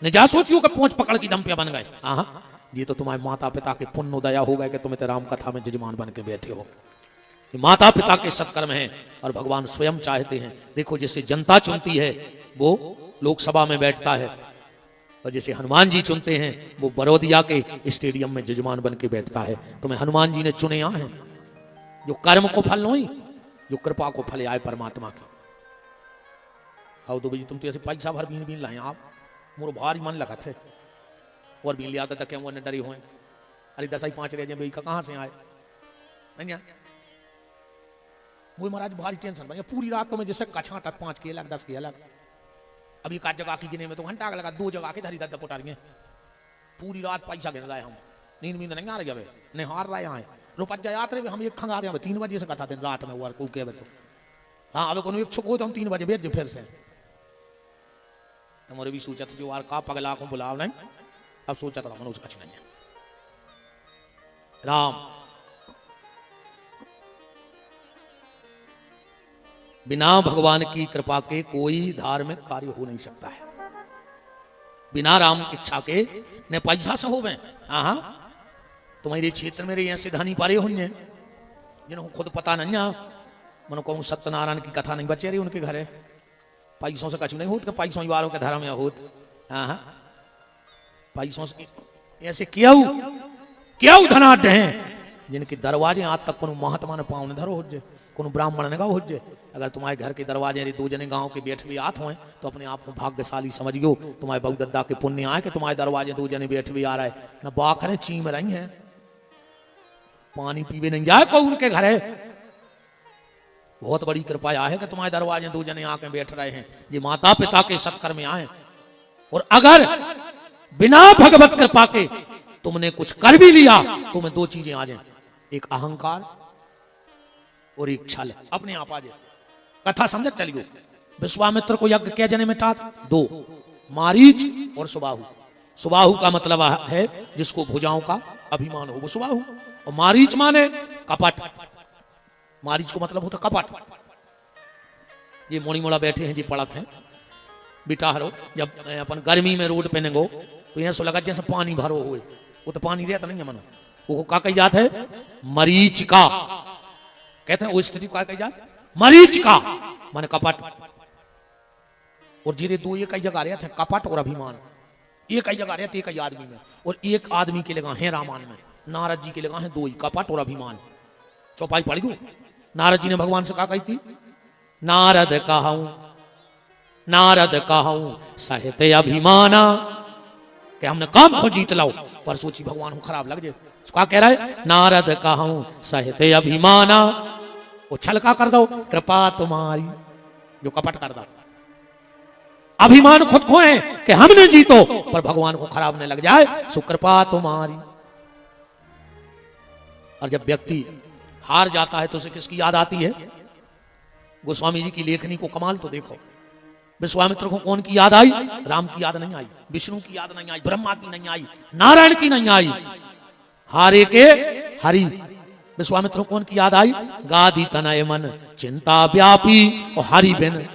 ने जा सोचियो कि पूंछ पकड़ की दम पे बन गए। हाँ, ये तो तुम्हारे माता पिता के पुण्य दया हो गए कि तुम राम कथा में जजमान बन के बैठे हो। माता पिता के सत्कर्म हैं और भगवान स्वयं चाहते हैं। देखो जैसे जनता चुनती है वो लोकसभा में बैठता है, और जैसे हनुमान जी चुनते हैं वो बरोदिया के स्टेडियम में जजमान बन के बैठता है। तुम्हें हनुमान जी ने चुने हैं, जो कर्म को फल नहीं, जो कृपा को फल आए परमात्मा के। आओ तो भाई तुम तो ऐसे पैसा भर बीन बीन लाए, आप मोर भारी मन लगा थे और बीन लिया था क्या वो डरे हुए अरे 10:05 रह जाए भाई कहाँ से आए नहीं वो महाराज भारी टेंशन बन गया। पूरी रात तो मैं जैसे कछा तक 5 के अलग 10 के अलग, अभी एक जगह की गिने में तो घंटा लगा, 2 जगह के धरी दर्द पुटा रही है। पूरी रात पैसा गिन रहा है हम, नींद नहीं आ रही है, नहीं हार रहा है यहाँ रुपया याद रहे हम एक खंगा रहे 3 बजे से कथा दिन रात में हुआ को के तो हाँ अब को एक छुको तो हम 3 बजे भेज फिर से हमारे भी सोचा जो यार का पगला को बुलाव नहीं, अब सोचा था मनुष्य कछ नहीं है। राम बिना भगवान की कृपा के कोई धार्मिक कार्य हो नहीं सकता है। बिना राम की इच्छा के न पैसा से हो हाँ तुम्हारे क्षेत्र में रही ऐसे धानी पारे होंगे जिन्होंने खुद पता नहीं मनो कहूँ सत्यनारायण की कथा नहीं बचे रही उनके घरे, पैसों से कछु नहीं होत, पैसों वालों के धर्म में होत। हाँ पैसों से ऐसे क्यों धनाढ़ हैं जिनके दरवाजे आज तक कोनो महात्मा ने पाँव धरो हो जाए, कोनो ब्राह्मण ने गाँव हो जाए। अगर तुम्हारे घर के दरवाजे 2 जने गांव के बैठ भी आत हुए तो अपने आप को भाग्यशाली समझियो, तुम्हारे बहु दद्दा के पुण्य आए कि तुम्हारे दरवाजे 2 जने बैठ भी आ रहा है, न बाखरे चीम रही है, पानी पीवे नहीं जाए को उनके घरे। बहुत बड़ी कृपा है कि तुम्हारे दरवाजे 2 जने आके बैठ रहे हैं, ये माता पिता के सत्कर्म में आए। और अगर बिना भगवत कृपा के तुमने कुछ कर भी लिया तुम्हें 2 चीजें आ जाए, एक अहंकार और एक छल अपने आप आ जाए। कथा समझ चलिए। विश्वामित्र को यज्ञ क्या जने मिटा 2, मारीच और सुबाहु। सुबाहु का मतलब है जिसको भुजाओं का अभिमान हो वो सुबाहु, और मारीच माने कपट। मारीच को मतलब होता कपट। ये मोड़ी मोड़ा बैठे हैं जी पड़त हैं बिटा हरो, जब अपन गर्मी में रोड पे नेगो तो यहाँ सो लगा जैसे पानी भरो हुए, वो तो पानी रहता नहीं है मनो, वो का कही जात है मरीचिका, कहते हैं वो स्थिति का कही जात मरीचिका माने कपट। और जीरे 2 एक ही जगह रहते हैं, कपट और अभिमान एक ही जगह रहते एक ही आदमी में, और एक आदमी के लगा है रामायण में, नारद जी के लगा है 2 ही, कपट और अभिमान। चौपाई पढ़ दो, नारद जी ने भगवान से कहा कही थी, नारद कहूं सहते अभिमाना, कि हमने काम को जीत लाओ पर सोची भगवान को खराब लग जाए। क्या कह रहा है, नारद कहूं सहते अभिमाना, वो छलका कर दो कृपा तुम्हारी, जो कपट कर दो अभिमान खुद को है कि हमने जीतो पर भगवान को खराब न लग जाए, सो कृपा तुम्हारी। और जब व्यक्ति हार जाता है तो उसे किसकी याद आती है? गोस्वामी जी की लेखनी को कमाल तो देखो, विश्वामित्र को कौन की याद आई? राम की याद नहीं आई, विष्णु की याद नहीं आई, ब्रह्मा की नहीं आई, नारायण की नहीं आई, हारे के हरि। विश्वामित्र को कौन की याद आई? गादी तनय मन चिंता व्यापी और हरि बिन,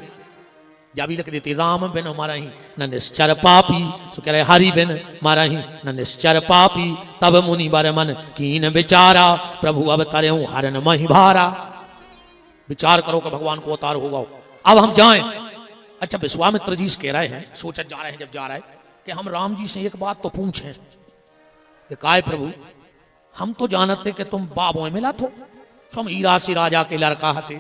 या भी लिख देती राम बिन मारा ही न निश्चर पापी, तो कह रहे हरि बिन मारा ही न निश्चर पापी, तब मुनि बर मन कीन विचारा, प्रभु अब तरऊ हरन मही भारा। विचार करो कि भगवान को अवतार होगा। अब हम जाएं। अच्छा विश्वामित्र जी से कह रहे हैं, सोचत जा रहे हैं जब जा रहे हैं कि हम राम जी से एक बात तो पूछें कि काय प्रभु हम तो जानते कि तुम बाबों मिला थो, तुम हीरा से राजा के लड़का हते,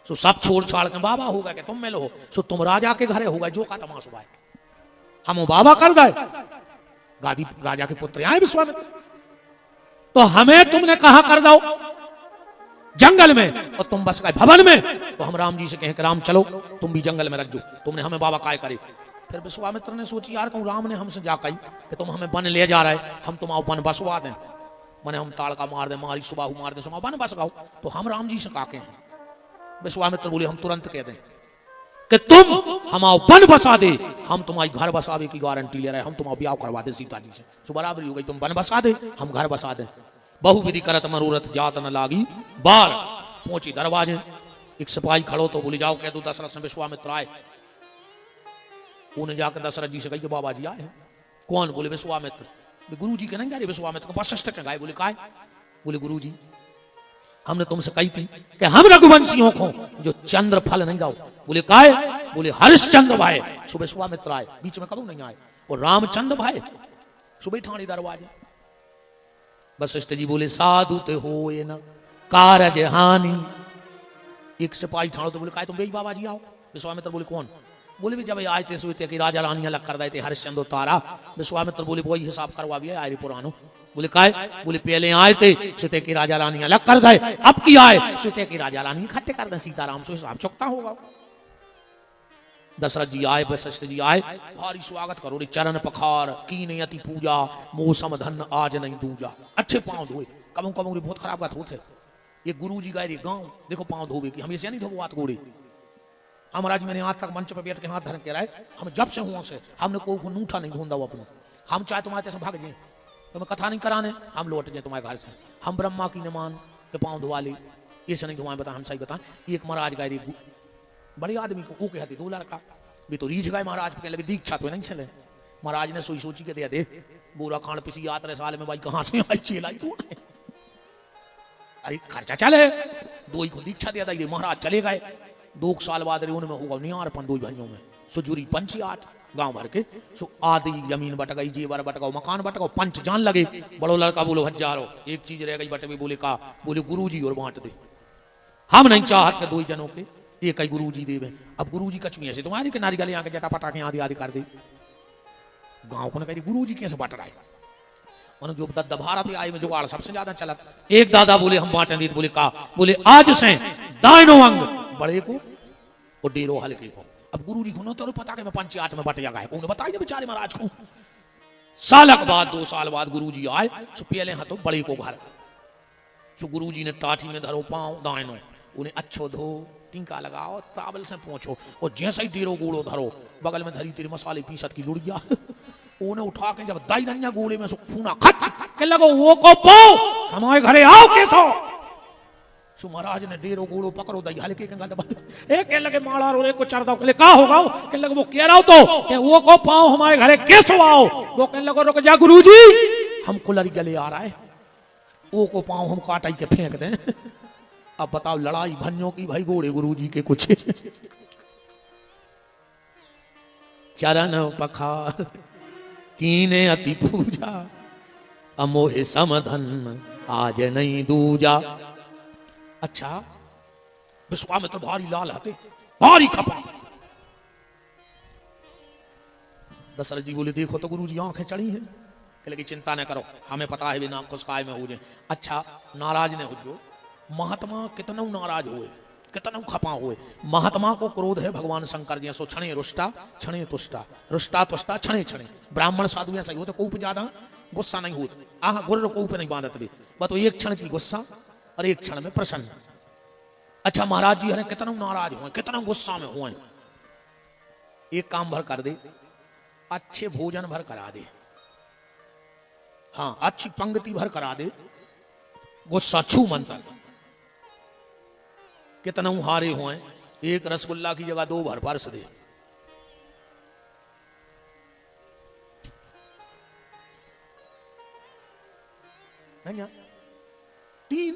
सो सब छोड़ छाड़ के बाबा होगा कि तुम मिलो हो, सो तुम राजा के घरे होगा जो का तमाश हुआ है, हम बाबा कर गए, गादी राजा के पुत्र आए विश्वामित्र, तो हमें तुमने कहा कर दो जंगल में और तुम बस गए भवन में, तो हम राम जी से कहें कि राम चलो तुम भी जंगल में रख दो, तुमने हमें बाबा काय करे। फिर विश्वामित्र ने सोची यार कहूँ राम ने हमसे जा कही कि तुम हमें वन ले जा रहे, हम तुम आओ वन बसवा दें, मैंने हम ताड़का मार दे, मारी सुबाहु मार दे, वन बस गाओ, तो हम राम जी से काके हैं। विश्वामित्र बोले हम तुरंत कह दें कि तुम हमारा वन बसा दे, हम तुम्हारी घर बसा दे की गारंटी ले रहे हैं, हम तुम्हारा ब्याह करवा दे सीता जी से, तो बराबरी हो गई, तुम वन बसा दे हम घर बसा दे। बहु विधि करत मनोरथ जात न लागी बार, पहुंची दरवाजे, एक सिपाही खड़ो तो बोले जाओ कह दो दशरथ से विश्वामित्र आए। उन्हें जाकर दशरथ जी से कही बाबा जी आए। कौन? बोले विश्वामित्र। गुरु जी के नहीं गए विश्वामित्र को, वशिष्ठ के गए। बोले काय? बोले गुरु जी हमने तुमसे कही थी कि हम रघुवंशियों को जो चंद्र फल नहीं गाओ। बोले काय? बोले हरिश्चंद्र भाई। सुबह विश्वामित्र आए, बीच में कभी नहीं आए, और रामचंद्र भाई सुबह ठाणी दरवाजे। वशिष्ठ जी बोले साधु ते हो न कारज हानि। एक सिपाही ठाणो तो बोले काय तुम यही बाबा जी आओ। विश्वामित्र बोले कौन? बोले भी जब ये आए थे सोचते कि राजा रानी अलग कर देते हरिश्चंद्र तारा। विश्वामित्र बोले वही हिसाब करवा भी आए पुरानो। बोले काय? बोले पहले आए थे सोचते कि राजा रानी अलग कर दे, अब की आए सोचते कि राजा रानी इकट्ठे कर दे, सीताराम से हिसाब चुकता होगा। दशरथ जी आए, वशिष्ठ जी आए, भारी स्वागत करो रे, चरण पखार कीन अति पूजा, मौसम धन आज नहीं दूजा। अच्छे पांव धोए, कबू कबू रे बहुत खराब बात होते। ये गुरु जी गए रे गाँव, देखो पांव धोबे की, हमेशा नहीं धोबो हाथ गोड़े। महाराज मैंने आज तक मंच पे बैठ के हाथ धर के रहे, हम जब से हुआ से हमने कोई नूठा नहीं ढूंढा वो अपना। हम चाहे तुम्हारे से भाग जाए, तुम्हें कथा नहीं कराने, हम लौट जाए तुम्हारे घर से। हम ब्रह्मा की न मान के पाँव धोवा ले, ये से नहीं धोवाए, बता हम सही बता। एक महाराज गए बड़े आदमी को कहते दो लड़का भी तो रीझ गए महाराज कहने लगे दीक्षा तो नहीं चले। महाराज ने सोई सोची के दे बुरा खान पिसी यात्रा साल में भाई कहाँ से भाई चेलाई तू, अरे खर्चा चले दो ही को दीक्षा दिया था। महाराज चले गए, 2 साल बाद रे उनमें होगा नियारपन 2 भाइयों में, सुजुरी पंच 8 गांव भर के। सो आदि जमीन बट गई, जेवर बट गो, मकान बट गो, पंच जान लगे। बड़ो लड़का बोलो हजारों, एक चीज रह गई बट भी बोले का, बोले गुरुजी और बांट दे। हम नहीं चाहत के 2 जनों के एक ही गुरुजी देवे। अब गुरुजी कछु ऐसे तुम्हारी के नारी गले आके जटा पटा के आदि आदि कर दे। गांव को न कही गुरुजी कैसे बट रहा है, उन्होंने जो भारत आए में जुगाड़ सबसे ज्यादा चला। एक दादा बोले हम बांटे दी, बोले का, बोले आज से दाइनो अंग बड़े को और डेरो हल्के को। अब गुरु जी को तो पता कि मैं 5 8 में बट गया है, उन्हें बताइए बेचारे महाराज को। साल के बाद 2 साल बाद गुरु जी आए, सो पहले हाथों बड़े को घर, सो गुरु जी ने टाठी में धरो पाँव दाइनो, उन्हें अच्छो धो, टीका लगाओ, तावल से पहुंचो, और जैसे ही डेरो गोड़ो धरो, बगल में धरी तेरे मसाले पीसत की लुड़िया, उन्हें उठा के जब दाई नन्या गोड़े में खूना खच के लगो वो को पाओ हमारे घरे आओ कैसो। सो महाराज ने डेरो गोड़ो पकड़ो दई हल्के के गंद बात एक कह लगे माड़ा रो रे को चढ़ दो के का होगा के लगे वो कह रहा हो तो के वो को पाओ हमारे घरे कैसो आओ। वो कहने लगो रुक जा गुरुजी, हम कुलरी गले आ रहा है, वो को पाओ हम काटाई के फेंक दें। अब बताओ लड़ाई भन्यों की भाई गोड़े गुरुजी के कुछ चरण पखार कीने अति पूजा, अमोहे समधन आज नहीं दूजा। अच्छा विश्वामित्र भारी लाल हते, भारी खपा। दशरथ जी बोले देखो तो गुरुजी आंखें चढ़ी हैं, कि चिंता न करो हमें पता है बिना खुशकाय में हो जाए। अच्छा नाराज ने हो जो, महात्मा कितना नाराज हुए, कितना खपा हुए। महात्मा को क्रोध है भगवान शंकर जी, सो क्षणे रुष्टा क्षणे तुष्टा, रुष्टा तुष्टा क्षणे क्षणे। ब्राह्मण साधु ऐसा ही होते, कोप ज्यादा गुस्सा नहीं होता। आह गुर्र कोप नहीं बांधत भी, बस एक क्षण की गुस्सा और एक क्षण में प्रसन्न। अच्छा महाराज जी हरे कितना नाराज हुए, कितना गुस्सा में हुए। एक काम भर कर दे, अच्छे भोजन भर करा दे, हाँ अच्छी पंक्ति भर करा दे, गुस्सा छू मनता। कितना हारे हुए, एक रसगुल्ला की जगह 2 भर परस दे। नहीं 3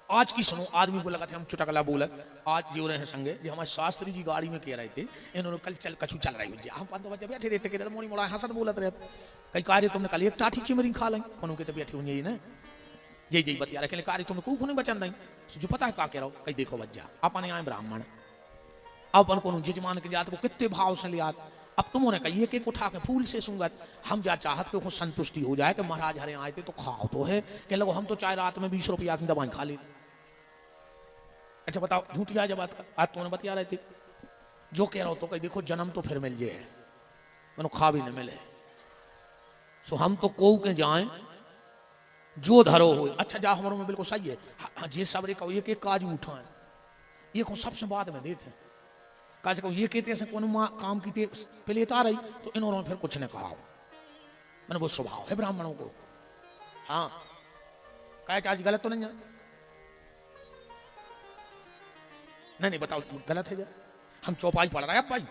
आज की सुनो, आदमी को लगा था हम चुटकला बोला। आज जो रहे हैं संगे जो हमारे शास्त्री जी गाड़ी में कह रहे थे, इन्होंने कल चल कछु चल रही हो हम 5 बजे बैठे रहते के मोड़ी मोड़ा हंसत बोलत रहे कई कार्य तुमने कल एक टाठी चिमरी खा लें कोनो के तो बैठे हुए ये ना जी जी बतिया रखे कार्य तुमने खूब नहीं बचन नहीं जो पता है का कह रहा हो कई देखो बच्चा अपने आए ब्राह्मण अपन को जजमान के जात वो कितने भाव से लिया। अब तुमने कही एक उठा के फूल से सुंगत हम जा चाहत के खुद संतुष्टि हो जाए कि महाराज हरे आए थे तो खाओ तो है कि लगो हम तो चाहे रात में 20 रुपया की दवाई खा लेते। अच्छा बताओ झूठी जब आज तुमने बतिया रहे थे जो कह रहा हो तो कहीं देखो जन्म तो फिर मिल जाए मनो खा भी न मिले सो हम तो को के जाए जो धरो हो। अच्छा जा हमारों में बिल्कुल सही है। हाँ जी सबरे कहो एक एक काज उठाए ये को सबसे बाद में देते काज को ये कहते से कोनो काम की प्लेट आ रही तो इन्होंने फिर कुछ ने कहा मैंने वो स्वभाव है ब्राह्मणों को। हाँ कहे आज गलत तो नहीं है नहीं बताओ गलत है हम चौपाई पढ़ रहे हैं भाई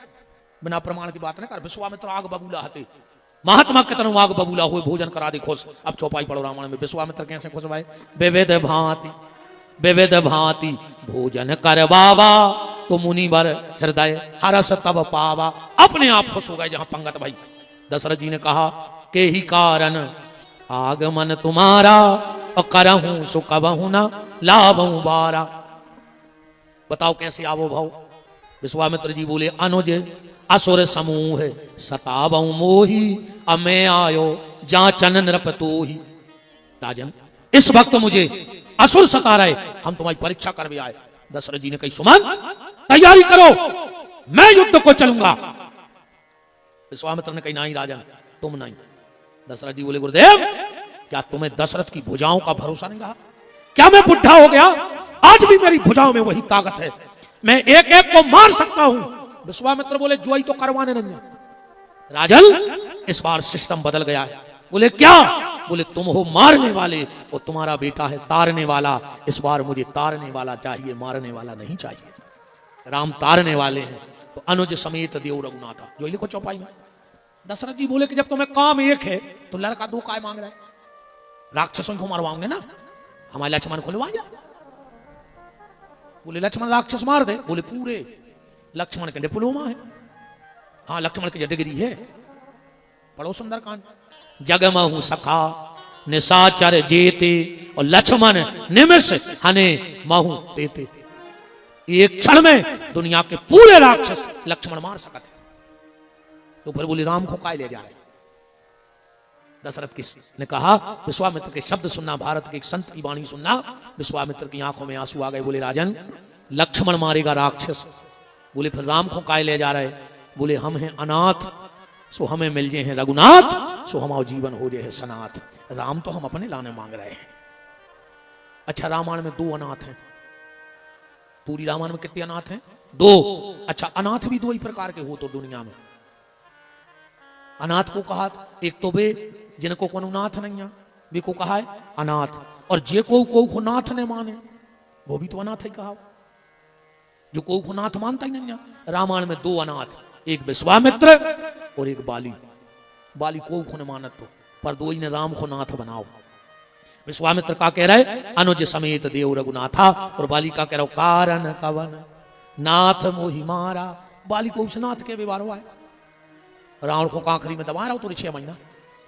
बिना प्रमाण की बात नहीं कर। विश्वामित्र आग बबूला हते महात्मा कितने आग बबूला हुए भोजन करा दे खुश। अब चौपाई पढ़ो रामायण में विश्वामित्र कैसे खुश भाई विविध भांति भोजन करवावा तो मुनि बर हृदय हरस तब पावा। अपने आप खुश हो गए जहां पंगत भाई। दशरथ जी ने कहा के ही कारण आगमन तुम्हारा और करहूं सुकबहू न लाभू बारा। बताओ कैसे आवो भाव विश्वामित्र जी बोले अनुज असुर समूह सतावऊ मोही अमे आयो जाचन नृपतोही। राजन इस वक्त मुझे असुर सता रहे, हम तुम्हारी परीक्षा कर भी आए। दशरथ जी ने कही सुमन तैयारी करो, मैं युद्ध को चलूंगा। विश्वामित्र ने कही नहीं राजन तुम नहीं। दशरथ जी बोले गुरुदेव क्या तुम्हें दशरथ की भुजाओं का भरोसा नहीं रहा? क्या मैं बुढ़ा हो गया? आज भी मेरी भुजाओं में वही ताकत है, मैं एक एक को मार सकता हूं। विश्वामित्र बोले जुआई तो करवाने नहीं। राजन इस बार सिस्टम बदल गया है। बोले क्या? बोले तुम हो मारने वाले और तुम्हारा बेटा है तारने वाला। इस बार मुझे तारने वाला चाहिए, मारने वाला नहीं चाहिए। राम तारने वाले हैं तो अनुज समेत देव रघुनाथा, जो लिखो चौपाई में। दशरथ जी बोले कि जब तुम्हें काम एक है तो लड़का दो काय मांग रहा है? राक्षसों को मारवाओगे ना, हमारे लक्ष्मण खुलवाएंगे। बोले लक्ष्मण राक्षस मार दे? बोले पूरे लक्ष्मण के डिप्लोमा है। हाँ लक्ष्मण की डिग्री है, पढ़ो सुंदरकांड। जगमहु सखा निशाचर जेते और लक्ष्मण निमिष हने महु देते। एक क्षण में दुनिया के पूरे राक्षस लक्ष्मण मार सकते। तो फिर बोले राम को काय ले जा रहे? दशरथ ने कहा विश्वामित्र के शब्द सुनना, भारत के एक संत की वाणी सुनना। विश्वामित्र की आंखों में आंसू आ गए। बोले राजन लक्ष्मण मारेगा राक्षस। बोले फिर राम को काय ले जा रहे? बोले हम हैं अनाथ, सो हमें मिल जाए हैं रघुनाथ, सो हमारा जीवन हो जाए है सनाथ। राम तो हम अपने लाने मांग रहे हैं। अच्छा रामायण में 2 अनाथ हैं। पूरी रामायण में कितने अनाथ हैं? 2। अच्छा अनाथ भी 2 ही प्रकार के हो तो दुनिया में। अनाथ को कहा एक तो वे जिनको को नाथ नहीं है, वे को कहा है अनाथ। और जे को नाथ ने माने वो भी तो अनाथ ही कहा। जो को नाथ मानता ही नहीं है। रामायण में 2 अनाथ, एक विश्वामित्र और एक बाली। बाली को ने मानत तो, पर 2 ही ने राम को नाथ बनाओ। विश्वामित्र का कह रहे अनुज समेत देव रघुनाथा, और बाली का कह रहा कारण कवन नाथ मोहि मारा। बाली को उस नाथ के व्यवहार हुआ है। रावण को कांखरी में दबा रहा हो तो 6 महीना,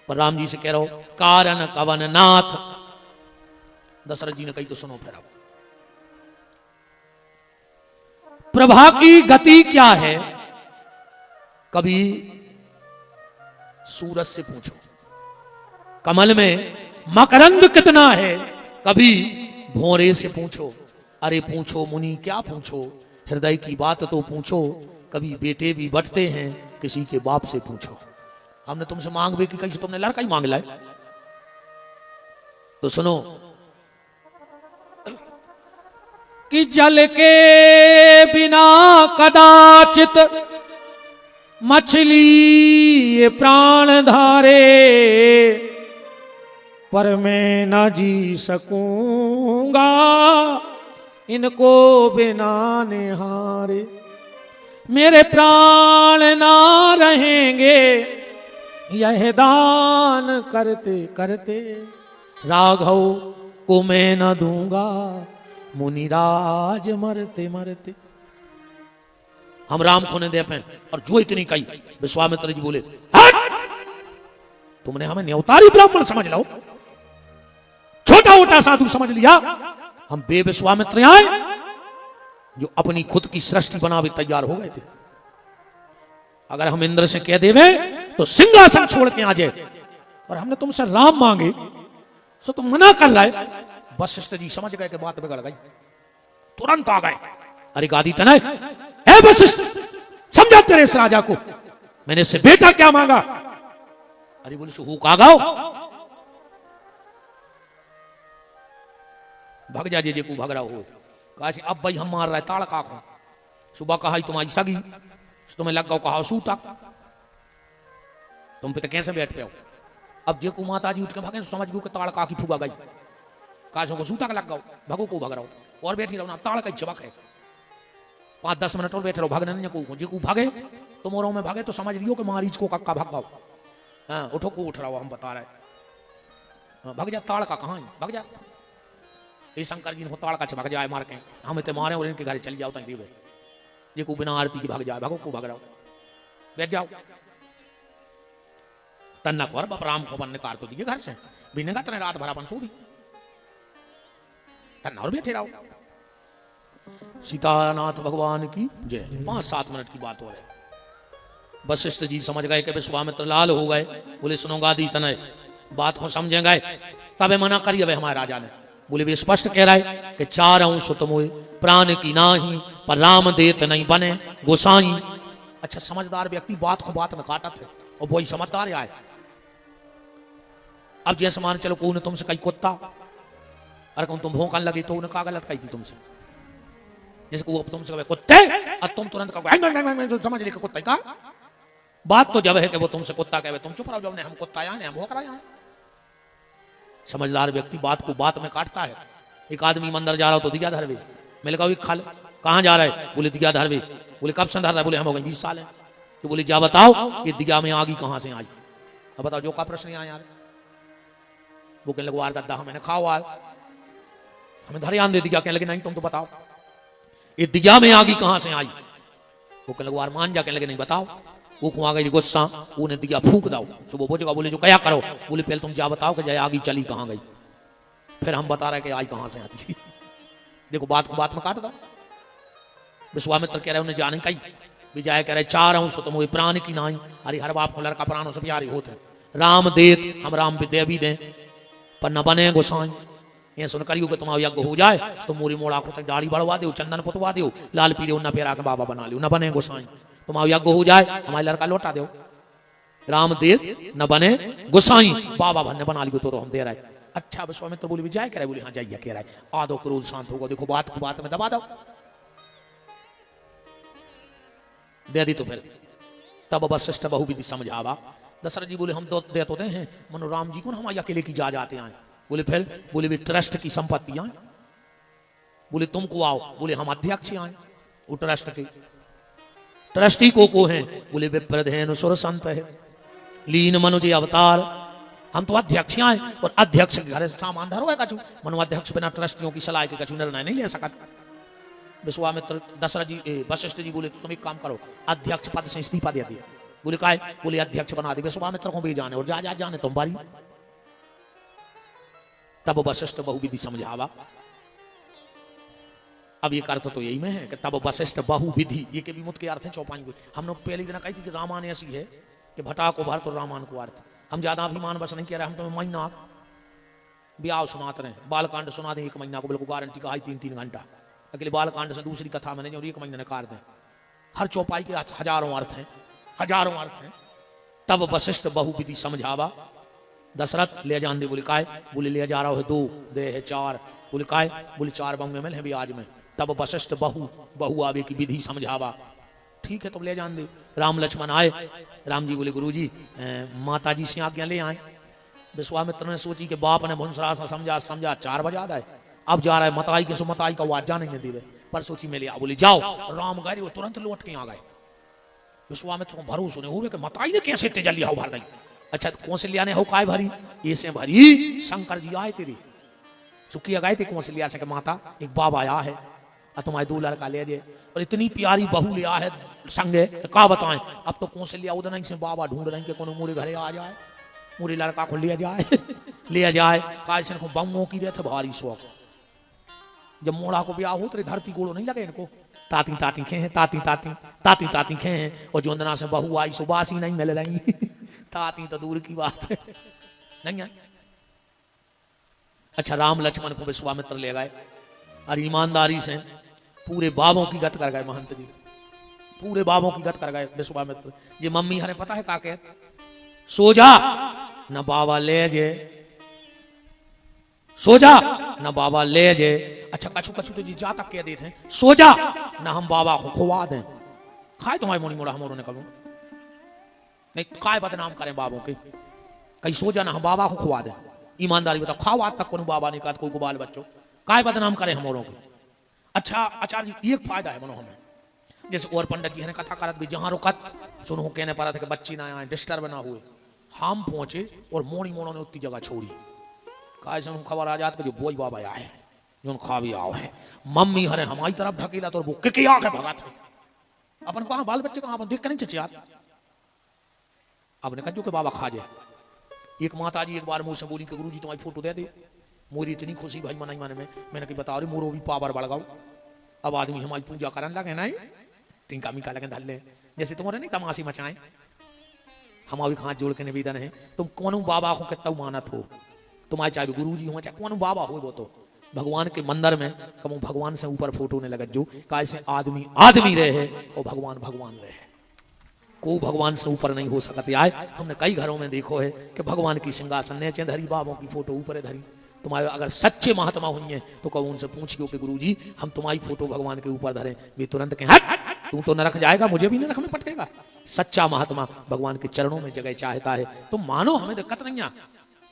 पर राम जी से कह रहा हो कारण कवन नाथ। दशरथ जी ने कही तो सुनो फिर। अब प्रभा की गति क्या है कभी सूरज से पूछो, कमल में मकरंद कितना है कभी भोरे से पूछो। अरे पूछो मुनि क्या पूछो, हृदय की बात तो पूछो। कभी बेटे भी बटते हैं किसी के बाप से पूछो। हमने तुमसे मांग भी कि कैसे तुमने लड़का ही मांग लाए। तो सुनो कि जल के बिना कदाचित मछली ये प्राण धारे, पर मैं न जी सकूंगा इनको बिना निहारे। मेरे प्राण ना रहेंगे यह दान करते करते, राघव को मैं न दूंगा मुनिराज मरते मरते। हम राम को ने दे पे और जो इतनी कही विश्वामित्र जी बोले तुमने हमें न्योतारी ब्राह्मण समझ लो, छोटा मोटा साधु समझ लिया। हम बेविश्वामित्र आए जो अपनी खुद की सृष्टि बनावे तैयार हो गए थे। अगर हम इंद्र से कह देवे तो सिंहासन छोड़ के आ जाए, और हमने तुमसे राम मांगे तो तुम मना कर रहे। वशिष्ठ जी समझ गए कि बात बिगड़ गई, तुरंत आ गए। अरे गादी तनय है वशिष्ठ, समझा तेरे इस राजा को, मैंने इससे बेटा क्या मांगा। अरे बोले सो हुक आ गाओ, भग जा जे को भग रहा हो। कहा अब भाई हम मार रहे ताड़ का को। सुबह कहा तुम्हारी सगी, तुम्हें लग गो कहा सूता, तुम पे तो कैसे बैठ पे हो। अब जे को माता जी उठ के भागे समझ गो कि ताड़ का की फुगा गई। कहा को सूता का लग गो, भगो को भग रहा हो और बैठी रहो ना, ताड़ का चबक है। 5-10 मिनट और बैठे रहो, भागने नहीं को जे को भागे तो मोरों में भागे तो समझ लियो कि मारीच को कक्का भाग गाओ। हाँ उठो को उठ रहा हो, हम बता रहे। हाँ, भग जा ताड़ का कहाँ भग जा। ये शंकर जी ने ताड़ का भग जाए मार के, हम इतने मारे और इनके घर चल जाओ तक दीवे ये को बिना आरती की भाग जाए, भागो को भाग रहा हो, बैठ जाओ। तन्ना को बाप राम को बनने कार तो दिए घर से बिने का तने रात भर अपन सो भी तन्ना और बैठे रहो। सीतानाथ भगवान की जय। 5-7 मिनट की बात हो रही। वशिष्ठ जी समझ गए कि विश्वामित्र लाल हो गए। बोले सुनो गादी तनय, बात को समझेंगे तबे मना करिए। वे हमारे राजा ने बोले वे स्पष्ट कह रहा है कि 4 अंश सुत मोए प्राण की नाही, पर राम देत नहीं बने गोसाई। अच्छा, समझदार व्यक्ति बात को बात में काटा थे और वही समझदार आए। अब जैसे मान चलो को तुमसे कही कुत्ता, अरे कौन तुम भौंकने लगी तो उन्हें क्या गलत कही थी तुमसे? जैसे को तुमसे कहे कुत्ते और तुम तुरंत कहो समझ ले कुत्ते का। बात तो जब है कि वो तुमसे कुत्ता कहे तुम चुप रहो, जब ने हम कुत्ता आए हम भौंक रहे हैं। समझदार व्यक्ति बात को बात में काटता है। एक आदमी मंदिर जा रहा हो तो दिया धरवे, मैंने कहा खा ले, कहाँ जा रहा है? बोले दिया धरवे। बोले कब से धर रहा है? बोले हम हो गए 20 साल है। तो बोले जा बताओ ये दिया में आगी कहाँ से आई? अब बताओ जो का प्रश्न यहाँ यार। वो कहने लगे वार दादा मैंने खाओ वार, हमें धरियान दे दिया। कहने लगे नहीं तुम तो बताओ ये दिया में आगी कहाँ से आई? वो कहने लगे वार मान जा। कहने लगे नहीं बताओ। वो को आ गई गुस्सा, उन्हें दिया फूंक दाओ। सुबह पूछेगा बोले जो क्या करो? बोले पहले तुम जा बताओ कि जय आगी चली कहाँ गई, फिर हम बता रहे कि आई कहाँ से आती। देखो बात को बात में काट दो। विश्वामित्र कह रहे उन्हें जाने कही। विजय कह रहे 4 अंश तुम हुए प्राण की नाई। अरे हर बाप को लड़का प्राणों से प्यारे होते। राम देत हम राम विद्या भी दें, पर न बने गोसाई। ये सुन करियो कि तुम्हारा यज्ञ हो जाए तो मोरी मोड़ा को तक दाढ़ी बढ़वा दो, चंदन पुतवा दो, लाल पीले उन्ना पेरा के बाबा बना लियो। न बने गोसाई, तुम्हारा यज्ञ हो जाए हमारे लड़का लौटा दो। राम देत न बने गोसाई, बाबा भन्ने बना लियो तो हम दे रहे। अच्छा विश्वामित्र बोले विजय कह रहे? बोले हाँ जाइए कह रहा है। आदो क्रोध शांत होगा। देखो बात को बात में दबा दो, दे दी तो फिर तब वशिष्ठ बहुविधि समझावा। दशरथ जी बोले हम तो दे तो हैं मनो राम जी को हम अकेले की जा जाते हैं। बोले फिर? बोले भी ट्रस्ट की संपत्ति आए। बोले तुमको आओ? बोले हम अध्यक्ष आए वो ट्रस्ट के। ट्रस्टी को हैं? बोले विप्रधेन सुर संत है लीन मनुज अवतार। हम तो अध्यक्ष आए और अध्यक्ष के घर सामान धरो है कछु। मनो अध्यक्ष बिना ट्रस्टियों की सलाह के कछु निर्णय नहीं ले सकता। विश्वामित्र दशरथ जी वशिष्ठ जी बोले तुम एक काम करो, अध्यक्ष पद से इस्तीफा दे दिया। बोले काय? बोले अध्यक्ष बना दे। विश्वामित्र को भी जाने और जा जा जाने तुम बारी। तब वशिष्ठ बहुविधि समझावा। अब एक अर्थ तो यही में है कि तब वशिष्ठ बहुविधि, ये के भी मुत के अर्थ है चौपाई। हम लोग पहले दिन कही थी कि रामायण ऐसी है कि भटा को भर तो रामायण को अर्थ। हम ज्यादा अभिमान बस नहीं कह रहे, हम तो महीना ब्याह सुनाते रहे, बालकांड सुना दें 1 महीना को, बिल्कुल गारंटी का 3-3 घंटा। अगले बालकांड से दूसरी कथा मैंने और 1 महीने ने काट दें। हर चौपाई के हजारों अर्थ हैं, हजारों अर्थ हैं। तब वशिष्ठ बहुविधि समझावा। दशरथ ले जान दे। बोले काय? बोले ले जा रहा है 2 दे है 4। बोले काय? बोले 4 बंग में है भी आज में। तब वशिष्ठ बहु आवे की विधि समझावा। ठीक है तो ले जान दे। राम लक्ष्मण आए। राम जी बोले गुरुजी माता जी से आज्ञा ले आए। विश्वामित्र ने सोची कि बाप ने भुंसरा समझा 4 बजा है, अब जा रहा है मताई के, सो मताई का वाद जाने देवे। पर सोची में ले आ। बोले जाओ। राम गए वो तुरंत लौट के आ गए। विश्वामित्र को भरोसा नहीं हुए कि मताई ने कैसे तेजलिया हो भर गई। अच्छा कौशल्या ने हो काय भरी? ये से भरी शंकर जी आए तेरी चुकी गए थे कौशल्या से माता एक बाबा आया है और तुम्हारे 2 लड़का ले जाए और इतनी प्यारी बहू ले आया है संगे का बताएं। अब तो कौशल्या उदन से बाबा ढूंढ रहे कि कोनो मोरे घरे आ जाए, मोरे लड़का को ले जाए ले जाए। कायसन को बंगों की रहते भारी शौक। जब मोड़ा को ब्याह हो तो धरती गोड़ो नहीं लगे इनको। ताती ताती खे हैं, ताती ताती ताती ताती खे हैं। और जोंदना से बहू आई सुबासी नहीं मिल रही। ताती तो दूर की बात है नहीं है। अच्छा राम लक्ष्मण को विश्वामित्र ले गए और ईमानदारी से पूरे बाबों की गत कर गए। महंत जी पूरे बाबों की गत कर गए विश्वामित्र। ये मम्मी हरे पता है का कह सो जा न बाबा ले जे, सो जा न बाबा ले जे। अच्छा कछु कछु तो जी जा तक कह देते हैं सो जा न हम बाबा को खुवा दें। खाए तुम्हारे मोड़ी मोड़ा हम ने कबू नहीं काय बदनाम करें बाबों के। कहीं सो जा ना हम बाबा को खुवा दें। ईमानदारी बताओ खाओ आज तक कोई बाबा नहीं कहा कोई बाल बच्चों काय बदनाम करें हम औरों के। अच्छा आचार्य जी एक फायदा है मनो हमें, जैसे और पंडित जी ने कथा करत भी जहां रुकत सुनो कहने पड़ा था कि बच्ची ना आए डिस्टर्ब ना हुए। हम पहुंचे और मोड़ी मोड़ों ने उतनी जगह छोड़ी। काय से खबर आ जात जो बोई बाबा आए जो खा भी आओ है। मम्मी हरे हमारी तरफ ढकेला तो वो के आके भगा थे अपन कहा बाल बच्चे कहा देख कर नहीं चचे यार। अब ने कहा के बाबा खा जाए। एक माता जी एक बार मुझसे बोली कि गुरुजी तुम्हारी फोटो दे दे। मोरी इतनी खुशी भाई मनाई माने में मैंने कही बता रही मोरो भी पावर बढ़ गओ। अब आदमी हमारी पूजा करने लगे ना, टिंका मिका लगे धल ले, जैसे तुम्हारे नहीं तमाशी मचाएं। हमारी हाथ जोड़ के निवेदन है, तुम कौन बाबा को कितना मानत हो, तुम्हारे चाहे गुरु जी हो चाहे कौन बाबा हो, वो तो भगवान के मंदिर में कम भगवान से ऊपर फोटो ने लगा जो कैसे आदमी आदमी रहे और भगवान भगवान रहे, को भगवान से ऊपर नहीं हो सकते आए। हमने कई घरों में देखो है कि भगवान की सिंहासन नीचे धरी, बाबों की फोटो ऊपर धरी। तुम्हारे अगर सच्चे महात्मा हुई हैं तो कहो उनसे पूछियो कि गुरुजी हम तुम्हारी फोटो भगवान के ऊपर धरे, वे तुरंत कहें हट तू तो नरक जाएगा, मुझे भी नरक में पटकेगा। सच्चा महात्मा भगवान के चरणों में जगह चाहता है, तो मानो हमें दिक्कत नहीं है,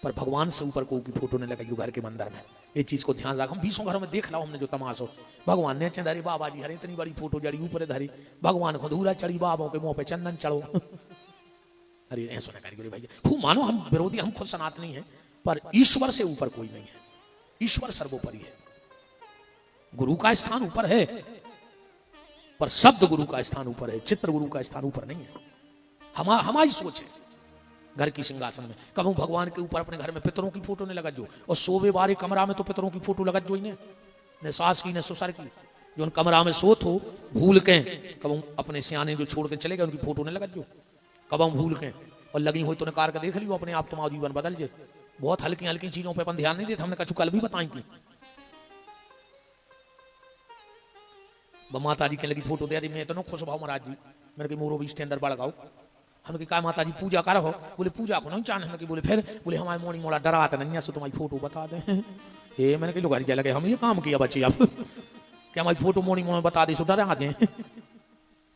पर भगवान से ऊपर कोई की फोटो नहीं लगाई घर के मंदिर में। ये चीज को ध्यान रख, हम 20 घरों में देख लो हमने जो तमाशो, भगवान ने चंदारी बाबा जी हरे इतनी बड़ी फोटो जड़ी ऊपर धरी, भगवान खदूरा चढ़ी, बाबों के मुंह पे चंदन चढ़ो। अरे ऐसा ना करिए भाई, खूब मानो हम विरोधी, हम खुद सनातनी हैं, पर ईश्वर से ऊपर कोई नहीं है, ईश्वर सर्वोपरि है। गुरु का स्थान ऊपर है, पर शब्द गुरु का स्थान ऊपर है, चित्र गुरु का स्थान ऊपर नहीं है। हमारी सोच है घर की सिंहासन में कभी भगवान के ऊपर अपने घर में पितरों की फोटो ने लगा जो, और सोवे बारे कमरा में तो पितरों की फोटो लगा जो, इन्हें न सास की न ससुर की, जो उन कमरा में सोत हो भूल के कब अपने सियाने जो छोड़ के चले गए उनकी फोटो ने लगा जो, कब भूल के और लगी हुई तो ने कार के देख लियो अपने आप तुम्हारा जीवन बदल जाए। बहुत हल्की हल्की चीजों पे अपन ध्यान नहीं देते, हमने कछु कल भी बताई थी। माता जी के लगी फोटो दे दी, मैं इतना खुश भाव महाराज जी, मेरे की मोरो भी स्टैंडर्ड बढ़ाओ। हमने कहा माता जी पूजा करो, बोले पूजा को नहीं चाहने, हमने बोले फिर बोले हमारे मोड़ी मोड़ा डराते नहीं है, सो तुम्हारी फोटो बता दें। ये मैंने कहा लोग लगे हम ये काम किया बच्चे अब क्या हमारी फोटो मोड़ी मोड़ी बता दे, सो डरा दें।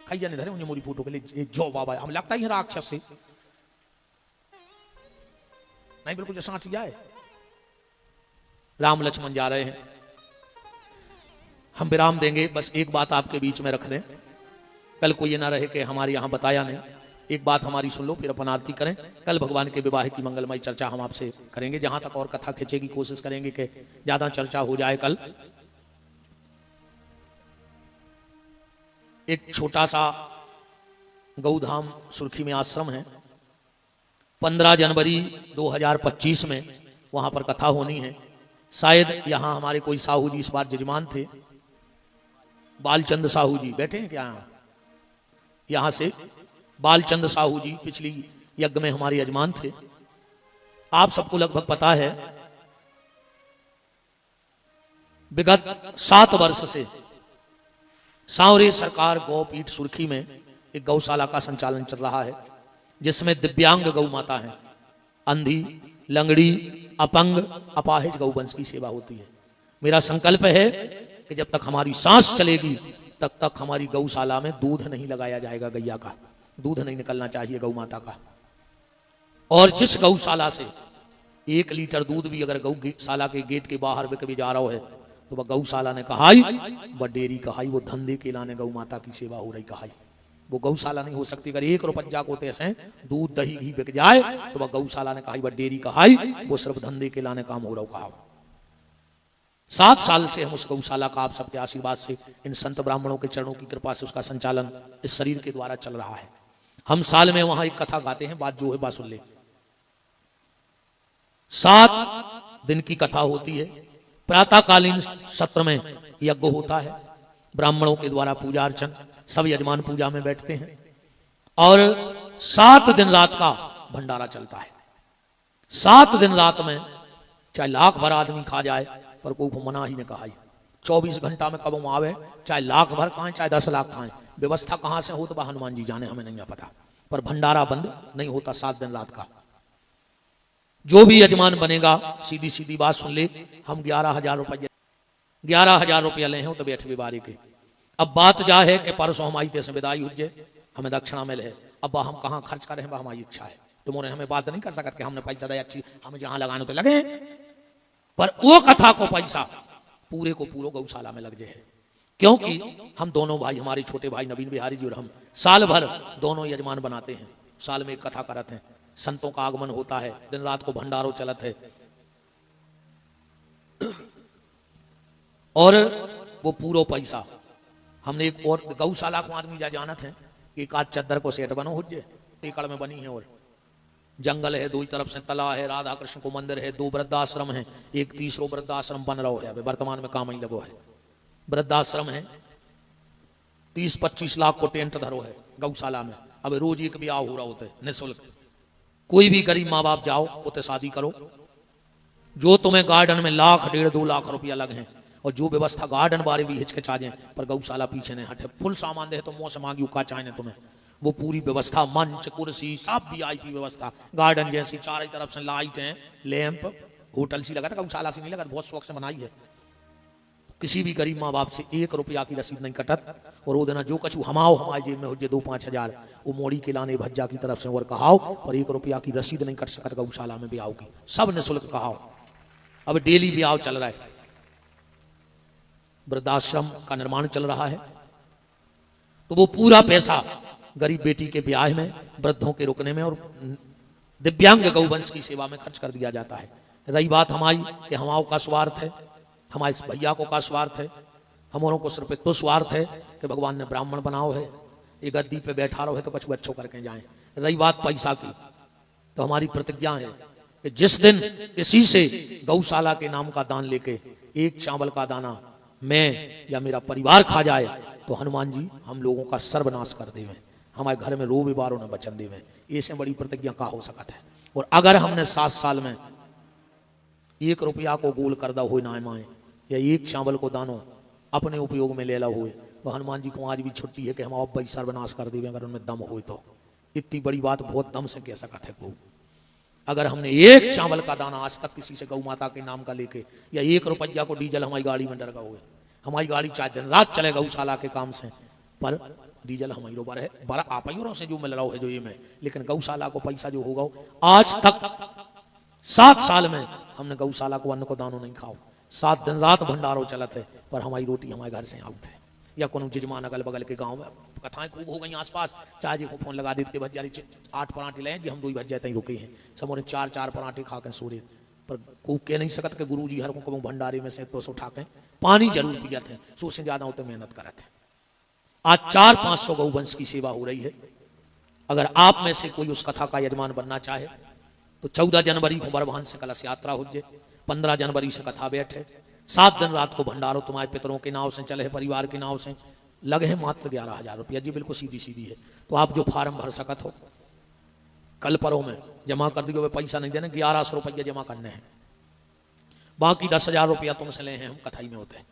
खाइया नहीं धरे मुझे मोरी फोटो के लिए जो बाबा, हम लगता ही है राक्षस से नहीं, बिल्कुल जैसा जाए। राम लक्ष्मण जा रहे हैं, हम विराम देंगे, बस एक बात आपके बीच में रख दें, कल को ये ना रहे कि हमारे यहाँ बताया नहीं। एक बात हमारी सुन लो, फिर अपन आरती करें। कल भगवान के विवाह की मंगलमय चर्चा हम आपसे करेंगे, जहां तक और कथा खींचेगी कोशिश करेंगे कि ज्यादा चर्चा हो जाए। कल एक छोटा सा गौधाम सुर्खी में आश्रम है, 15 जनवरी 2025 में वहां पर कथा होनी है। शायद यहां हमारे कोई साहू जी इस बार जजमान थे, बालचंद साहू जी बैठे हैं क्या? यहां से बालचंद साहू जी पिछली यज्ञ में हमारे यजमान थे। आप सबको लगभग पता है विगत 7 वर्ष से सांवरे सरकार गौपीठ सुर्खी में एक गौशाला का संचालन चल रहा है, जिसमें दिव्यांग गौ माता है, अंधी, लंगड़ी, अपंग, अपाहिज गौवंश की सेवा होती है। मेरा संकल्प है कि जब तक हमारी सांस चलेगी तब तक हमारी गौशाला में दूध नहीं लगाया जाएगा, गैया का दूध नहीं निकलना चाहिए गौ माता का। और जिस गौशाला से 1 लीटर दूध भी अगर गौशाला के गेट के बाहर बिक भी जा रहा है तो वह गौशाला ने कहाई, वह डेयरी कहाई, वो धंधे के लाने गौ माता की सेवा हो रही कहाई, वो गौशाला नहीं हो सकती। अगर 1 रुपया को तैसे दूध दही घी बिक जाए तो वह गौशाला ने कहाई, वह डेयरी कहाई, वो सिर्फ धंधे के लाने काम हो रहा कहा। 7 साल से हम उस गौशाला का आप सबके आशीर्वाद से, इन संत ब्राह्मणों के चरणों की कृपा से उसका संचालन इस शरीर के द्वारा चल रहा है। हम साल में वहां एक कथा गाते हैं, बात जो है बात सुन ले। 7 दिन की कथा होती है, प्रातःकालीन सत्र में यज्ञ होता है, ब्राह्मणों के द्वारा पूजा अर्चन, सब यजमान पूजा में बैठते हैं, और 7 दिन रात का भंडारा चलता है। 7 दिन रात में चाहे लाख भर आदमी खा जाए पर कोई मना ही ने कहा। 24 घंटा में कब आवे, चाहे लाख भर खाएं चाहे 10 लाख खाएं, व्यवस्था कहां से हो तो हनुमान जी जाने, हमें नहीं पता, पर भंडारा बंद नहीं होता 7 दिन रात का। जो भी यजमान बनेगा, सीधी सीधी बात सुन ले, हम 11,000 रुपया ले हैं तो 8वीं बारी के। अब बात जा है कि परसों हमारी तेज विदाई हुए, हमें दक्षिणा मिले है, अब हम कहाँ खर्च करें, वह हमारी इच्छा है। तुम्हारे हमें बात नहीं कर सकते कि हमने पैसा दिया, अच्छी हमें जहां लगाने तो लगे, पर वो कथा को पैसा पूरे को पूरा गौशाला में लग जाए। क्योंकि हम दोनों भाई, हमारे छोटे भाई नवीन बिहारी जी और हम साल भर दोनों यजमान बनाते हैं, साल में एक कथा करते हैं, संतों का आगमन होता है, दिन रात को भंडारों चलत है, और वो पूरा पैसा हमने एक और गौशाला को आदमी जा जानत है, एक आध चद्दर को सेट बनो हो जाए, एकड़ में बनी है, और जंगल है, 2 तरफ से तला है, राधा कृष्ण को मंदिर है, 2 वृद्धाश्रम है, एक तीसरा वृद्धाश्रम बन रहा है, अभी वर्तमान में काम ही लगो है। वृद्धाश्रम है, 30-25 लाख को टेंट धरो है गौशाला में। अब रोज एक ब्याह हो रहा होता है निःशुल्क। कोई भी गरीब माँ बाप जाओ उते शादी करो, जो तुम्हें गार्डन में 1 लाख 1.5-2 लाख रुपया लगे हैं, और जो व्यवस्था गार्डन बारे भी हिचकिचा जाए, पर गौशाला पीछे नहीं हटे। फुल सामान दे तो मुंह से मांगी का चाहे तुम्हें, वो पूरी व्यवस्था, मंच कुर्सी सब VIP व्यवस्था, गार्डन जैसी, चारों तरफ से लाइट है, लैंप, होटल सी लगा था, गौशाला से नहीं लगा, बहुत शौक से बनाई है। किसी भी गरीब माँ बाप से 1 रुपया की रसीद नहीं कटत, और वो देना जो कछु हमाओ हमारे जेब में हो जे 2-5 हजार वो मोड़ी के लाने भज्जा की तरफ से और कहाओ, पर 1 रुपया की रसीद नहीं कट सकत गौशाला में ब्याह की, सब निःशुल्क कहाओ। अब डेली ब्याह चल रहा है, वृद्धाश्रम का निर्माण चल रहा है, तो वो पूरा पैसा गरीब बेटी के ब्याह में, वृद्धों के रुकने में और दिव्यांग गौवंश की सेवा में खर्च कर दिया जाता है। रही बात हमारी कि हमाओं का स्वार्थ है, हमारे भैया को का स्वार्थ है, हमारों को सिर्फ तो स्वार्थ है कि भगवान ने ब्राह्मण बनाओ है, ये गद्दी पे बैठा रहो है तो कुछ अच्छो करके जाए। रही बात पैसा की, तो हमारी प्रतिज्ञा है कि जिस दिन किसी से गौशाला के नाम का दान लेके 1 चावल का दाना मैं या मेरा परिवार खा जाए, तो हनुमान जी हम लोगों का सर्वनाश कर देवे, हमारे घर में रोबे बारों ने बचन देवे। ऐसे बड़ी प्रतिज्ञा का हो सकता है। और अगर हमने 7 साल में 1 रुपया को गोल कर दा हो ना माए, या 1 चावल को दानो अपने उपयोग में ले ला हुए, तो हनुमान जी को आज भी छुट्टी है कि हम अब भाई सर्वनाश कर देवे अगर उनमें दम हो तो। इतनी बड़ी बात बहुत दम से कह सकता है को। अगर हमने 1 चावल का दाना आज तक किसी से गौ माता के नाम का लेके, या 1 रुपया को डीजल हमारी गाड़ी में डर हुए, हमारी गाड़ी चाहे दिन रात चले गौशाला के काम से, पर डीजल हमारी रोबर है, बड़ा आपाइयों से जो मिल रहा है जो ये में, लेकिन गौशाला को पैसा जो होगा आज तक 7 साल में हमने गौशाला को अन्न को दानो नहीं खाओ। 7 दिन रात भंडारो चलत है, पर हमारी रोटी हमारे घर से आउट है। या कोनो जजमान अगल बगल के गांव में कथाएं खूब हो गई आसपास, चाहे जी को फोन लगा देते भज्जारी 8 पराठे ले जी हम 2 ही भज्जा तई रुके हैं, समोरे 4-4 पराठे खा के सो रहे, पर को कह नहीं सकत कि गुरु जी हर को भंडारे में से तो उठा के पानी जरूर पिया थे, सो से ज्यादा होते मेहनत करते हैं। आज 400-500 गौवंश की सेवा हो रही है। अगर आप में से कोई उस कथा का यजमान बनना चाहे तो 14 जनवरी को बरभान से कलश यात्रा हो जाए, 15 जनवरी से कथा बैठे, 7 दिन रात को भंडारो तुम्हारे पितरों के नाव से चले, परिवार के नाव से लगे हैं मात्र 11,000 रुपया जी, बिल्कुल सीधी सीधी है। तो आप जो फार्म भर सकत हो कल परों में जमा कर दियो, पैसा नहीं देना, 1100 रुपया जमा करने हैं, बाकी 10,000 रुपया तुमसे ले हैं हम कथाई में होते हैं।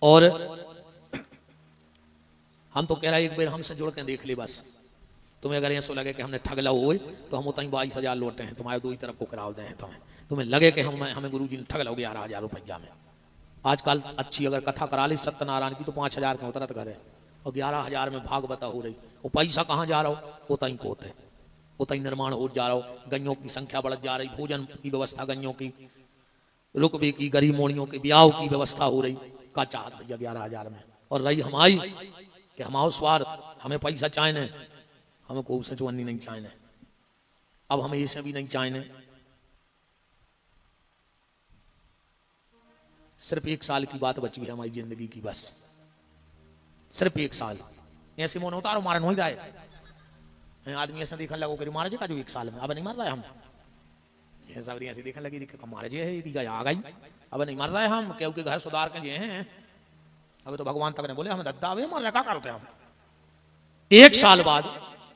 और हम तो कह रहे एक बार हमसे जुड़ के देख ले बस, तुम्हें अगर ऐसा लगे कि हमने ठगला हुए तो हम उतना 22,000 लौटे हैं, तुम्हारे 2 ही तरफ को कराव दे हैं, तुम्हें लगे कि हमें गुरु जी ने ठगला हो 11,000 रुपया में। आजकल अच्छी अगर कथा करा ली सत्यनारायण की तो 5,000 में उतरत घर है, और 11,000 में भागवता हो रही, वो पैसा कहाँ जा रहा हो उतना ही को होते, उतना ही निर्माण हो जा रहा हो, गइयों की संख्या बढ़ जा रही, भोजन की व्यवस्था गइयों की, रुकबे की, गरीब मोड़ियों के ब्याह की व्यवस्था हो रही, का चाहत भैया 11,000 में। और रही हमारी कि हमारा स्वार्थ, हमें पैसा चाहने, हमें को से चुन्नी नहीं चाहने, अब हमें इसे भी नहीं चाहने। सिर्फ 1 साल की बात बची है हमारी जिंदगी की, बस सिर्फ 1 साल। ऐसे मोन उतारो मारन हो जाए, आदमी ऐसा देखने लगो कि मारे जी का जो 1 साल में, अब नहीं मर रहा है हम, ये सब ऐसे देखने लगी मारे जी है आ गई, अब नहीं मर रहा है हम, क्योंकि घर सुधार के जे हैं, अब तो भगवान तक ने बोले हमें दद्दा वे मर क्या करते हैं हम। 1 साल बाद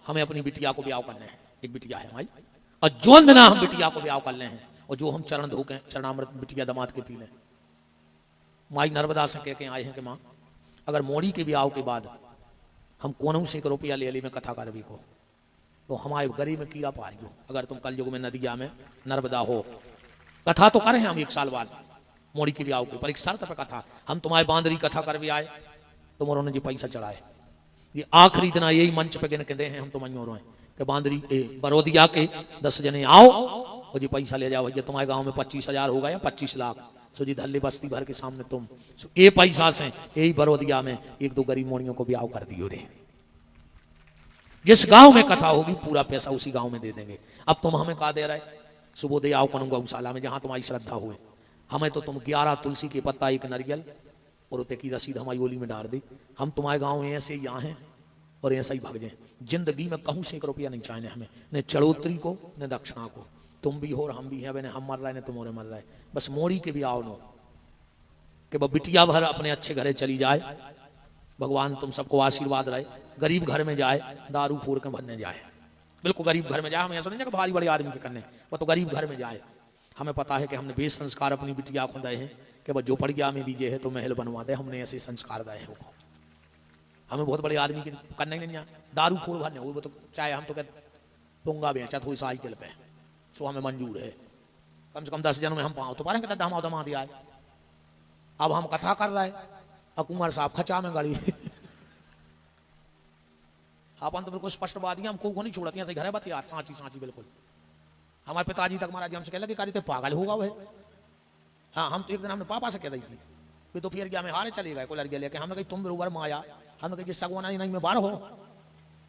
हमें अपनी बिटिया को ब्याह करने हैं, एक बिटिया है हमारी, और जो दिन हम बिटिया को ब्याह कर ले हैं, और जो हम चरण धो के चरणामृत बिटिया दमाद के पी लें। माई नर्मदा से कह के आए हैं कि माँ अगर मोड़ी के ब्याह के बाद हम कोनों से 1 रुपया ले ली में कथा कर भी को, तो हमारे गरीब में कीड़ा पारियो, अगर तुम कल युग में नदिया में नर्मदा हो। कथा तो करें हम 1 साल बाद मोड़ी की ब्याह के, पर एक शर्त पर कथा, हम तुम्हारे बांदरी कथा कर भी आए तुम्हारों ने जी पैसा चढ़ाए, ये आखिरी दिन यही मंच पे गिन के दे हैं हम तुम तो कि बांदरी बरोदिया के 10 जने आओ और जी पैसा ले जाओ भैया, तुम्हारे गांव में 25,000 होगा या 25 लाख, सो जी धल्ले बस्ती भर के सामने तुम ये पैसा से यही बरोदिया में 1-2 गरीब मोड़ियों को ब्याह कर दियो रे। जिस गांव में कथा होगी पूरा पैसा उसी गांव में दे देंगे। अब तुम हमें कहा दे रहे सुबह दे आओ करूंगा गौशाला में जहां तुम्हारी श्रद्धा हुए, हमें तो तुम 11 तुलसी के पत्ता, 1 नारियल और उते की रसीद हमारी ओली में डाल दी, हम तुम्हारे गांव में ऐसे यहाँ हैं और ऐसा ही भाग जाए। जिंदगी में कहूँ से 1 रुपया नहीं चाहिए हमें, न चढ़ोतरी को न दक्षिणा को, तुम भी हो और हम भी हैं, हम मर रहे हैं तुम और मर रहे, बस मोड़ी के भी आओ नो कि वह बिटिया भर अपने अच्छे घरे चली जाए, भगवान तुम सबको आशीर्वाद रहे, गरीब घर में जाए, दारू फोड़ के भरने जाए, बिल्कुल गरीब घर में जाए। हम ऐसा नहीं कि भारी बड़े आदमी के करने, वह तो गरीब घर में जाए। हमें पता है कि हमने बे संस्कार अपनी बिटिया को दे हैं कि वह जो पड़ गया में दीजिए है तो महल बनवा दे, हमने ऐसे संस्कार दे हैं। हमें बहुत बड़े आदमी के करने नहीं आया, दारू फोड़ भरने वो तो चाहे हम तो क्या दूंगा बेचा थोड़ी साइकिल पे, सो हमें मंजूर है। कम से कम 10 जन में हम पाँव तो पारेंगे दामा दिया है। अब हम कथा कर रहे हैं, कुमार साहब खचा में गाड़ी अपन तो बिल्कुल स्पष्टवादी, हम को नहीं छोड़ती घर है बतिया सांची सांची बिल्कुल। हमारे पिताजी तक महाराज हमसे कह लगे कारी पागल होगा वह। हाँ, हम तो एक दिन हमने पापा से कह रही थी, वे तो फिर गया में हारे चले गए को लड़के लेके। हमने कही तुम बरोबर माया, हमने कही सगवाना नहीं में बार हो,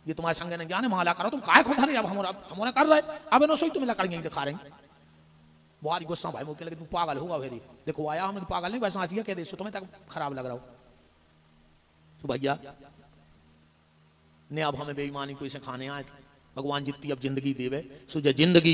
ये तुम्हारे संगे नहीं जाने माला करो, तुम काय खुद अब हमारे कर रहे अब नो सोई तुम लकड़ दिखा रहे। बहुत गुस्सा भाई मुझे लगे तुम पागल होगा फिर देखो आया, हमने पागल नहीं वैसा आचिए कह दे तुम्हें तक खराब लग रहा हो। तो भैया ने अब हमें बेईमानी को इसे खाने आए थे। भगवान जितनी अब जिंदगी देवे सुझे जिंदगी